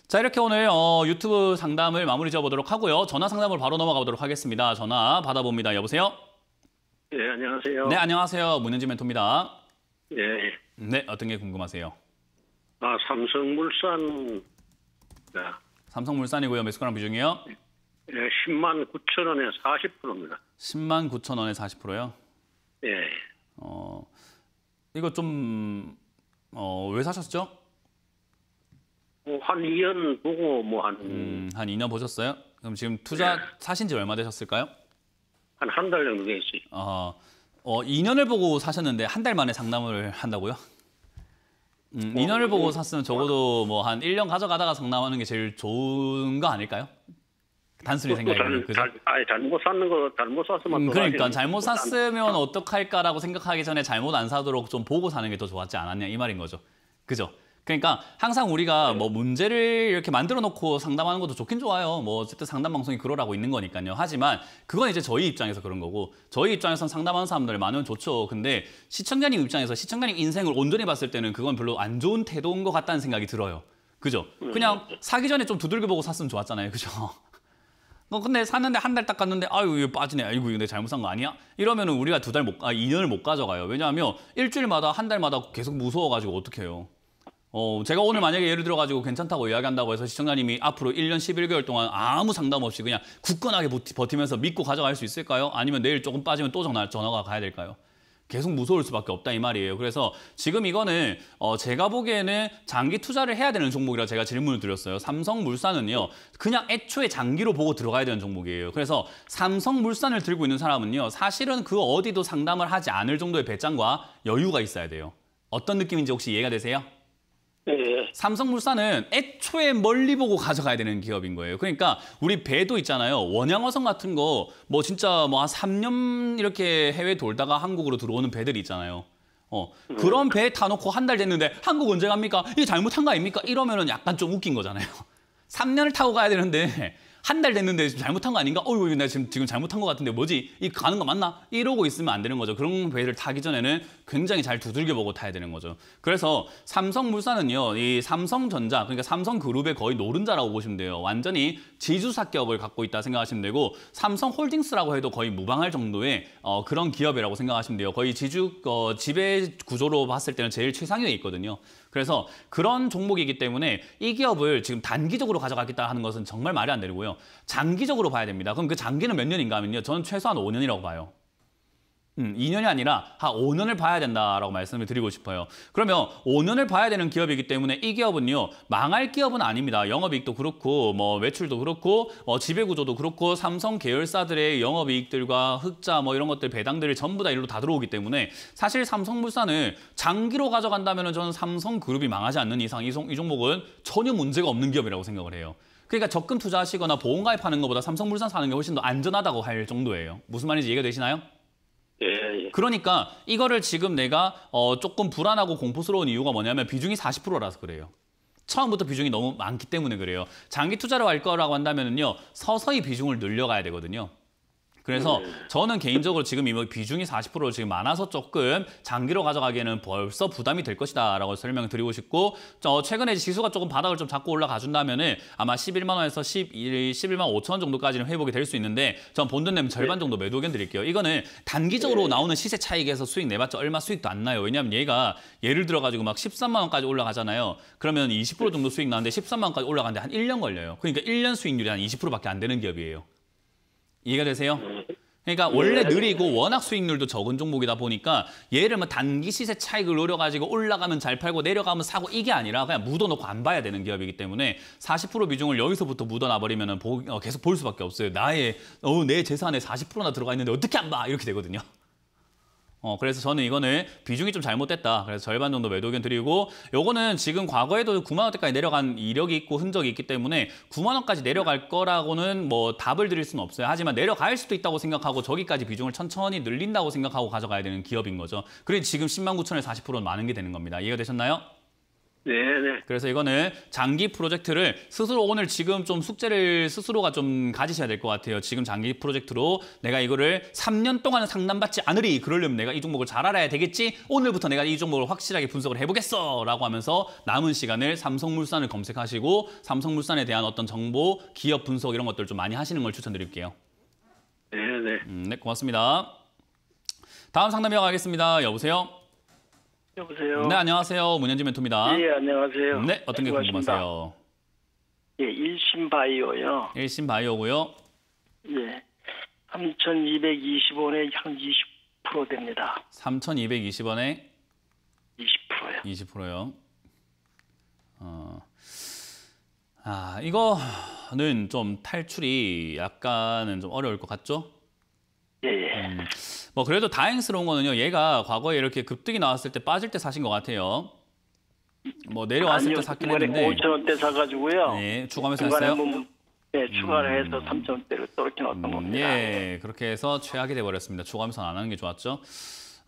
자, 이렇게 오늘 유튜브 상담을 마무리 지어보도록 하고요. 전화 상담으로 바로 넘어가 보도록 하겠습니다. 전화 받아봅니다. 여보세요? 네, 안녕하세요. 네, 안녕하세요. 문현지 멘토입니다. 예. 네, 어떤 게 궁금하세요? 삼성물산. 네. 삼성물산이고요. 매수가랑 비중이요? 예, 109,000원에 40%입니다. 109,000원에 40%요? 예. 이거 좀 왜 사셨죠? 한 2년 보고 한 2년 보셨어요? 그럼 지금 투자 사신 지 얼마 되셨을까요? 한 달 정도 됐어요. 2년을 보고 사셨는데 한 달 만에 상담을 한다고요? 2년을 보고 샀으면 적어도 한 1년 가져가다가 상담하는 게 제일 좋은 거 아닐까요? 단순히 생각해보면. 그죠? 잘못 샀는 거 잘못 샀으면 그러니까 잘못 샀으면 어떡할까라고 생각하기 전에 잘못 안 사도록 좀 보고 사는 게 더 좋았지 않았냐 이 말인 거죠. 그죠? 그러니까 항상 우리가 문제를 이렇게 만들어 놓고 상담하는 것도 좋긴 좋아요. 어쨌든 상담 방송이 그러라고 있는 거니까요. 하지만 그건 이제 저희 입장에서 그런 거고, 저희 입장에서는 상담하는 사람들 많으면 좋죠. 근데 시청자님 입장에서 시청자님 인생을 온전히 봤을 때는 그건 별로 안 좋은 태도인 것 같다는 생각이 들어요. 그죠? 그냥 사기 전에 좀 두들겨보고 샀으면 좋았잖아요. 그죠? 근데 샀는데 한 달 딱 갔는데 아유 이거 빠지네, 아이고 이거 내가 잘못 산 거 아니야? 이러면은 우리가 2년을 못 가져가요. 왜냐하면 일주일마다 한 달마다 계속 무서워가지고 어떻게 해요? 제가 오늘 만약에 예를 들어가지고 괜찮다고 이야기한다고 해서 시청자님이 앞으로 1년 11개월 동안 아무 상담 없이 그냥 굳건하게 버티면서 믿고 가져갈 수 있을까요? 아니면 내일 조금 빠지면 또 전화가 가야 될까요? 계속 무서울 수밖에 없다 이 말이에요. 그래서 지금 이거는 제가 보기에는 장기 투자를 해야 되는 종목이라 제가 질문을 드렸어요. 삼성물산은요, 그냥 애초에 장기로 보고 들어가야 되는 종목이에요. 그래서 삼성물산을 들고 있는 사람은요, 사실은 그 어디도 상담을 하지 않을 정도의 배짱과 여유가 있어야 돼요. 어떤 느낌인지 혹시 이해가 되세요? 예. 삼성물산은 애초에 멀리 보고 가져가야 되는 기업인 거예요. 그러니까 우리 배도 있잖아요. 원양어선 같은 거 진짜 한 3년 이렇게 해외 돌다가 한국으로 들어오는 배들이 있잖아요. 그런 배에 타놓고 한 달 됐는데 한국 언제 갑니까? 이게 잘못한 거 아닙니까? 이러면은 약간 좀 웃긴 거잖아요. 3년을 타고 가야 되는데 한 달 됐는데 잘못한 거 아닌가? 어이구, 나 지금 잘못한 거 같은데 뭐지? 이 가는 거 맞나? 이러고 있으면 안 되는 거죠. 그런 배를 타기 전에는 굉장히 잘 두들겨보고 타야 되는 거죠. 그래서 삼성물산은요, 이 삼성전자, 그러니까 삼성그룹의 거의 노른자라고 보시면 돼요. 완전히 지주사격을 갖고 있다 생각하시면 되고, 삼성홀딩스라고 해도 거의 무방할 정도의 그런 기업이라고 생각하시면 돼요. 거의 지배 구조로 봤을 때는 제일 최상위에 있거든요. 그래서 그런 종목이기 때문에 이 기업을 지금 단기적으로 가져가겠다 하는 것은 정말 말이 안 되고요. 장기적으로 봐야 됩니다. 그럼 그 장기는 몇 년인가 하면요. 저는 최소한 5년이라고 봐요. 2년이 아니라 한 5년을 봐야 된다라고 말씀을 드리고 싶어요. 그러면 5년을 봐야 되는 기업이기 때문에 이 기업은요, 망할 기업은 아닙니다. 영업이익도 그렇고 뭐 매출도 그렇고 지배구조도 그렇고 삼성 계열사들의 영업이익들과 흑자 뭐 이런 것들 배당들이 전부 다 일로 다 들어오기 때문에 사실 삼성물산을 장기로 가져간다면 저는 삼성그룹이 망하지 않는 이상 이 종목은 전혀 문제가 없는 기업이라고 생각을 해요. 그러니까 적금 투자하시거나 보험가입하는 것보다 삼성물산 사는 게 훨씬 더 안전하다고 할 정도예요. 무슨 말인지 이해가 되시나요? 예. 그러니까 이거를 지금 내가 조금 불안하고 공포스러운 이유가 뭐냐면 비중이 40%라서 그래요. 처음부터 비중이 너무 많기 때문에 그래요. 장기 투자로 할 거라고 한다면요, 서서히 비중을 늘려가야 되거든요. 그래서 저는 개인적으로 지금 이 비중이 40% 지금 많아서 조금 장기로 가져가기에는 벌써 부담이 될 것이다라고 설명을 드리고 싶고, 최근에 지수가 조금 바닥을 좀 잡고 올라가 준다면은 아마 11만 원에서 11만 5천 원 정도까지는 회복이 될 수 있는데, 전 본전 내면 절반 정도 매도 의견 드릴게요. 이거는 단기적으로 나오는 시세 차익에서 수익 내봤자 얼마 수익도 안 나요. 왜냐하면 얘가 예를 들어가지고 막 13만 원까지 올라가잖아요. 그러면 20% 정도 수익 나는데 13만 원까지 올라가는데 한 1년 걸려요. 그러니까 1년 수익률이 한 20%밖에 안 되는 기업이에요. 이해가 되세요? 그러니까 원래 느리고 워낙 수익률도 적은 종목이다 보니까 얘를 뭐 단기 시세 차익을 노려가지고 올라가면 잘 팔고 내려가면 사고 이게 아니라 그냥 묻어놓고 안 봐야 되는 기업이기 때문에 40% 비중을 여기서부터 묻어놔버리면 계속 볼 수밖에 없어요. 내 재산에 40%나 들어가 있는데 어떻게 안 봐? 이렇게 되거든요. 그래서 저는 이거는 비중이 좀 잘못됐다. 그래서 절반 정도 매도 의견 드리고, 요거는 지금 과거에도 9만 원대까지 내려간 이력이 있고 흔적이 있기 때문에 9만 원까지 내려갈 거라고는 뭐 답을 드릴 수는 없어요. 하지만 내려갈 수도 있다고 생각하고 저기까지 비중을 천천히 늘린다고 생각하고 가져가야 되는 기업인 거죠. 그래서 지금 10만 9천에 40%는 많은 게 되는 겁니다. 이해가 되셨나요? 네. 그래서 이거는 장기 프로젝트를 스스로 오늘 지금 좀 숙제를 스스로가 좀 가지셔야 될 것 같아요. 지금 장기 프로젝트로 내가 이거를 3년 동안 상담받지 않으리. 그러려면 내가 이 종목을 잘 알아야 되겠지. 오늘부터 내가 이 종목을 확실하게 분석을 해보겠어. 라고 하면서 남은 시간을 삼성물산을 검색하시고 삼성물산에 대한 어떤 정보, 기업 분석 이런 것들 좀 많이 하시는 걸 추천드릴게요. 네. 네, 고맙습니다. 다음 상담 이어가겠습니다. 여보세요? 여보세요. 네, 안녕하세요. 문현진 멘토입니다. 예, 안녕하세요. 네, 어떤 게 궁금하세요? 예, 일신바이오요. 일신바이오고요. 예, 3,220원에 한 20% 됩니다. 3,220원에 20%요. 20%요. 이거는 좀 탈출이 약간은 좀 어려울 것 같죠? 예. 뭐 그래도 다행스러운 거는요. 얘가 과거에 이렇게 급등이 나왔을 때 빠질 때 사신 것 같아요. 뭐 내려왔을 때 샀긴 했는데 5,000원대 사가지고요. 네, 추가하면서 샀어요? 네, 추가를 해서 3,000원대로 떨어져 나왔던 겁니다. 예, 그렇게 해서 최악이 돼버렸습니다. 추가하면서 안 하는 게 좋았죠.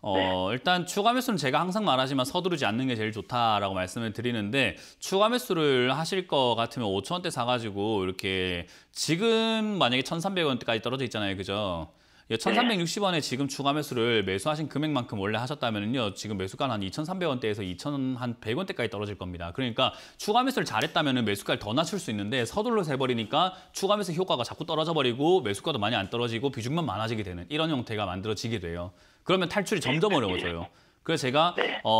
네. 일단 추가 매수는 제가 항상 말하지만 서두르지 않는 게 제일 좋다라고 말씀을 드리는데, 추가 매수를 하실 것 같으면 5,000원대 사가지고 이렇게 지금 만약에 1,300원대까지 떨어져 있잖아요. 그죠? 1,360원에 지금 추가 매수를 매수하신 금액만큼 원래 하셨다면요, 지금 매수가는 한 2,300원대에서 2,100원대까지 떨어질 겁니다. 그러니까 추가 매수를 잘했다면 매수가를 더 낮출 수 있는데 서둘러서 해버리니까 추가 매수 효과가 자꾸 떨어져 버리고 매수가도 많이 안 떨어지고 비중만 많아지게 되는 이런 형태가 만들어지게 돼요. 그러면 탈출이 점점 어려워져요. 그래서 제가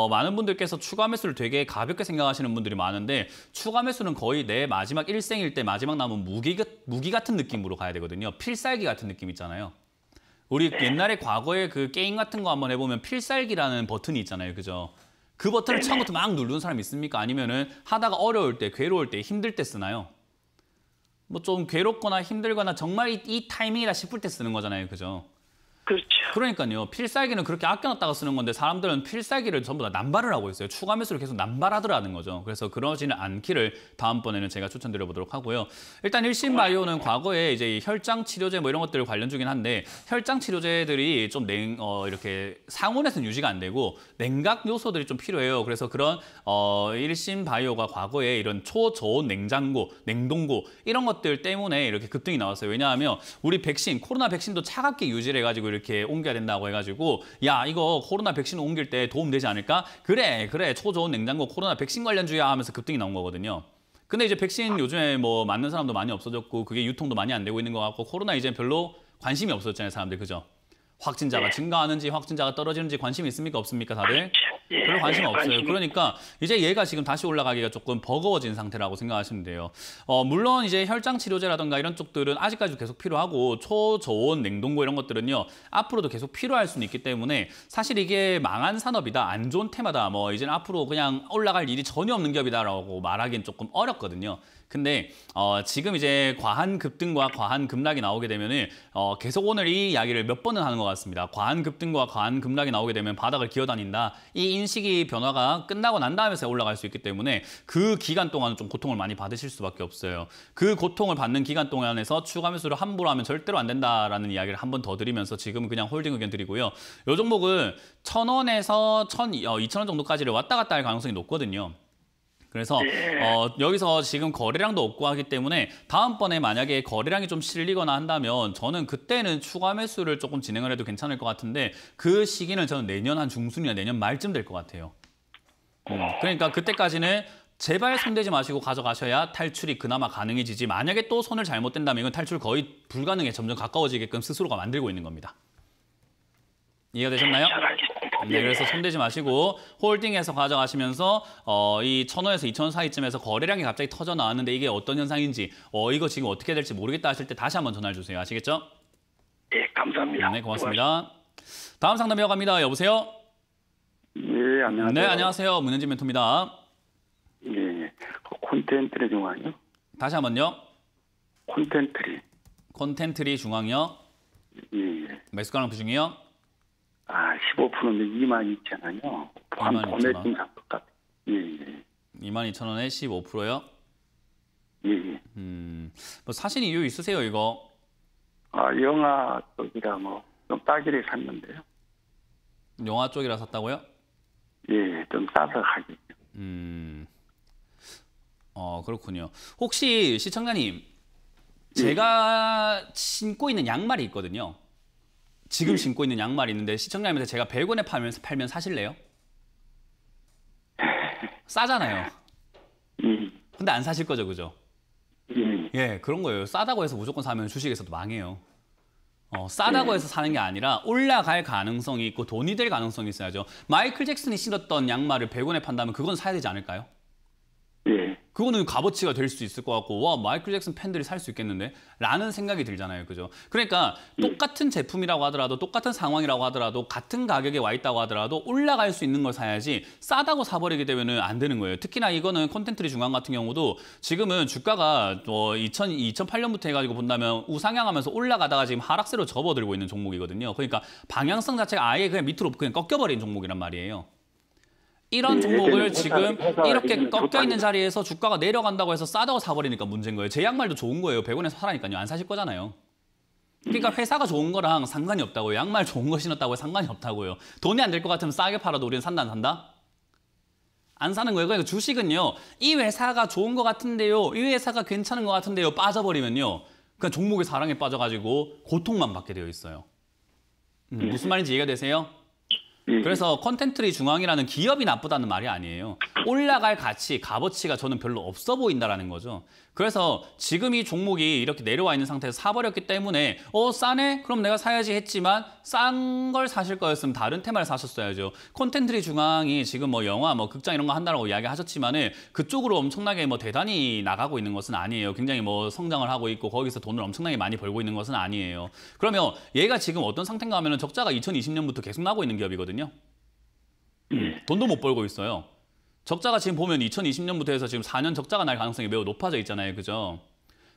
많은 분들께서 추가 매수를 되게 가볍게 생각하시는 분들이 많은데, 추가 매수는 거의 내 마지막 일생일 때 마지막 남은 무기 같은 느낌으로 가야 되거든요. 필살기 같은 느낌 있잖아요. 우리 옛날에 과거에 그 게임 같은 거 한번 해보면 필살기라는 버튼이 있잖아요. 그죠? 그 버튼을 처음부터 막 누르는 사람 있습니까? 아니면은 하다가 어려울 때, 괴로울 때, 힘들 때 쓰나요? 뭐 좀 괴롭거나 힘들거나 정말 이 타이밍이다 싶을 때 쓰는 거잖아요. 그죠? 그렇죠. 그러니까요. 필살기는 그렇게 아껴놨다가 쓰는 건데 사람들은 필살기를 전부 다 남발을 하고 있어요. 추가 매수를 계속 남발하더라는 거죠. 그래서 그러지는 않기를 다음번에는 제가 추천드려 보도록 하고요. 일단 일신바이오는 과거에 이제 혈장 치료제 뭐 이런 것들 관련 주긴 한데 혈장 치료제들이 좀 이렇게 상온에서는 유지가 안 되고 냉각 요소들이 좀 필요해요. 그래서 그런 일신바이오가 과거에 이런 초저온 냉장고, 냉동고 이런 것들 때문에 이렇게 급등이 나왔어요. 왜냐하면 우리 백신, 코로나 백신도 차갑게 유지를 해가지고 이렇게 옮겨야 된다고 해가지고 야 이거 코로나 백신 옮길 때 도움되지 않을까? 그래 초저온 냉장고 코로나 백신 관련주야 하면서 급등이 나온 거거든요. 근데 이제 백신 요즘에 뭐 맞는 사람도 많이 없어졌고 그게 유통도 많이 안 되고 있는 것 같고 코로나 이제 별로 관심이 없어졌잖아요 사람들 그죠? 확진자가 증가하는지 확진자가 떨어지는지 관심이 있습니까 없습니까 다들? 별로 관심 없어요. 그러니까 이제 얘가 지금 다시 올라가기가 조금 버거워진 상태라고 생각하시면 돼요. 물론 이제 혈장 치료제라든가 이런 쪽들은 아직까지 계속 필요하고 초저온 냉동고 이런 것들은요 앞으로도 계속 필요할 수는 있기 때문에 사실 이게 망한 산업이다 안 좋은 테마다 뭐 이제는 앞으로 그냥 올라갈 일이 전혀 없는 기업이다라고 말하기는 조금 어렵거든요. 근데 지금 이제 과한 급등과 과한 급락이 나오게 되면은 계속 오늘 이 이야기를 몇 번은 하는 것 같습니다. 과한 급등과 과한 급락이 나오게 되면 바닥을 기어다닌다. 이 인식이 변화가 끝나고 난 다음에 올라갈 수 있기 때문에 그 기간 동안은 좀 고통을 많이 받으실 수밖에 없어요. 그 고통을 받는 기간 동안에서 추가 매수를 함부로 하면 절대로 안 된다라는 이야기를 한 번 더 드리면서 지금은 그냥 홀딩 의견 드리고요. 이 종목은 1,000원에서 2,000원 정도까지를 왔다 갔다 할 가능성이 높거든요. 그래서 여기서 지금 거래량도 없고 하기 때문에 다음번에 만약에 거래량이 좀 실리거나 한다면 저는 그때는 추가 매수를 조금 진행을 해도 괜찮을 것 같은데 그 시기는 저는 내년 한 중순이나 내년 말쯤 될 것 같아요. 그러니까 그때까지는 제발 손대지 마시고 가져가셔야 탈출이 그나마 가능해지지 만약에 또 손을 잘못 댄다면 이건 탈출 거의 불가능에 점점 가까워지게끔 스스로가 만들고 있는 겁니다. 이해가 되셨나요? 네, 그래서 손대지 마시고 홀딩해서 가져가시면서 이 1,000원에서 2,000원 사이쯤에서 거래량이 갑자기 터져 나왔는데 이게 어떤 현상인지 이거 지금 어떻게 될지 모르겠다 하실 때 다시 한번 전화를 주세요. 아시겠죠? 예, 감사합니다. 네, 고맙습니다. 다음 상담 이어갑니다. 여보세요? 예, 안녕하세요. 네, 안녕하세요. 문현진 멘토입니다. 예, 콘텐츠리 중앙이요? 다시 한번요. 콘텐츠리 중앙이요? 예. 매수 가능 비중이요? 15%인데 22,000원이요. 22,000원. 것 같아요. 예, 예. 22,000원에 15%요? 예, 예. 뭐 사실 이유 있으세요, 이거? 영화 쪽이라 좀 싸게 샀는데요. 영화 쪽이라 샀다고요? 예, 좀 싸서 가겠죠. 그렇군요. 혹시 시청자님, 제가 신고 있는 양말이 있거든요. 지금 신고 있는 양말이 있는데 시청자님한테 제가 100원에 팔면 사실래요? 싸잖아요. 근데 안 사실 거죠, 그죠? 예, 그런 거예요. 싸다고 해서 무조건 사면 주식에서도 망해요. 싸다고 해서 사는 게 아니라 올라갈 가능성이 있고 돈이 될 가능성이 있어야죠. 마이클 잭슨이 신었던 양말을 100원에 판다면 그건 사야 되지 않을까요? 예. 그거는 값어치가 될 수 있을 것 같고 와 마이클 잭슨 팬들이 살 수 있겠는데? 라는 생각이 들잖아요. 그죠? 그러니까 똑같은 제품이라고 하더라도 똑같은 상황이라고 하더라도 같은 가격에 와 있다고 하더라도 올라갈 수 있는 걸 사야지 싸다고 사버리게 되면 안 되는 거예요. 특히나 이거는 콘텐츠리 중앙 같은 경우도 지금은 주가가 2008년부터 해가지고 본다면 우상향하면서 올라가다가 지금 하락세로 접어들고 있는 종목이거든요. 그러니까 방향성 자체가 아예 그냥 밑으로 그냥 꺾여버린 종목이란 말이에요. 이런 종목을 지금 이렇게 꺾여 있는 자리에서 주가가 내려간다고 해서 싸다고 사버리니까 문제인 거예요. 제 양말도 좋은 거예요. 100원에서 사라니까요. 안 사실 거잖아요. 그러니까 회사가 좋은 거랑 상관이 없다고요. 양말 좋은 거 신었다고 상관이 없다고요. 돈이 안 될 것 같으면 싸게 팔아도 우리는 산다 안 산다? 안 사는 거예요. 그러니까 주식은요. 이 회사가 좋은 것 같은데요. 이 회사가 괜찮은 것 같은데요. 빠져버리면요. 그냥 종목의 사랑에 빠져가지고 고통만 받게 되어 있어요. 무슨 말인지 이해가 되세요? 그래서 콘텐츠리 중앙이라는 기업이 나쁘다는 말이 아니에요. 올라갈 가치, 값어치가 저는 별로 없어 보인다라는 거죠. 그래서 지금 이 종목이 이렇게 내려와 있는 상태에서 사버렸기 때문에 싸네? 그럼 내가 사야지 했지만 싼 걸 사실 거였으면 다른 테마를 사셨어야죠. 콘텐츠리 중앙이 지금 뭐 영화, 뭐 극장 이런 거 한다라고 이야기 하셨지만은 그쪽으로 엄청나게 뭐 대단히 나가고 있는 것은 아니에요. 굉장히 뭐 성장을 하고 있고 거기서 돈을 엄청나게 많이 벌고 있는 것은 아니에요. 그러면 얘가 지금 어떤 상태인가 하면은 적자가 2020년부터 계속 나고 있는 기업이거든요. 돈도 못 벌고 있어요. 적자가 지금 보면 2020년부터 해서 지금 4년 적자가 날 가능성이 매우 높아져 있잖아요. 그죠?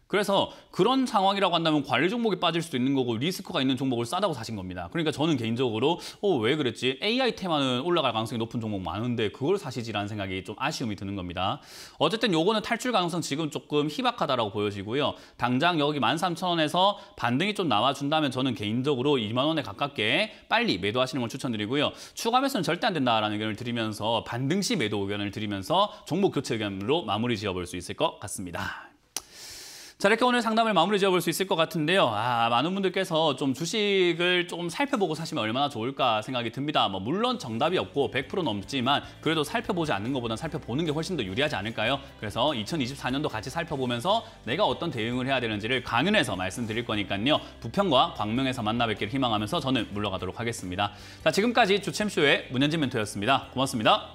그래서 그런 상황이라고 한다면 관리 종목이 빠질 수도 있는 거고 리스크가 있는 종목을 싸다고 사신 겁니다. 그러니까 저는 개인적으로 왜 그랬지? AI 테마는 올라갈 가능성이 높은 종목 많은데 그걸 사시지라는 생각이 좀 아쉬움이 드는 겁니다. 어쨌든 요거는 탈출 가능성 지금 조금 희박하다라고 보여지고요. 당장 여기 13,000원에서 반등이 좀 나와준다면 저는 개인적으로 2만 원에 가깝게 빨리 매도하시는 걸 추천드리고요. 추가 매수는 절대 안 된다라는 의견을 드리면서 반등 시 매도 의견을 드리면서 종목 교체 의견으로 마무리 지어볼 수 있을 것 같습니다. 자, 이렇게 오늘 상담을 마무리 지어볼 수 있을 것 같은데요. 많은 분들께서 좀 주식을 좀 살펴보고 사시면 얼마나 좋을까 생각이 듭니다. 물론 정답이 없고 100% 넘지만 그래도 살펴보지 않는 것보다는 살펴보는 게 훨씬 더 유리하지 않을까요? 그래서 2024년도 같이 살펴보면서 내가 어떤 대응을 해야 되는지를 강연해서 말씀드릴 거니까요. 부평과 광명에서 만나 뵙기를 희망하면서 저는 물러가도록 하겠습니다. 자, 지금까지 주챔쇼의 문현진 멘토였습니다. 고맙습니다.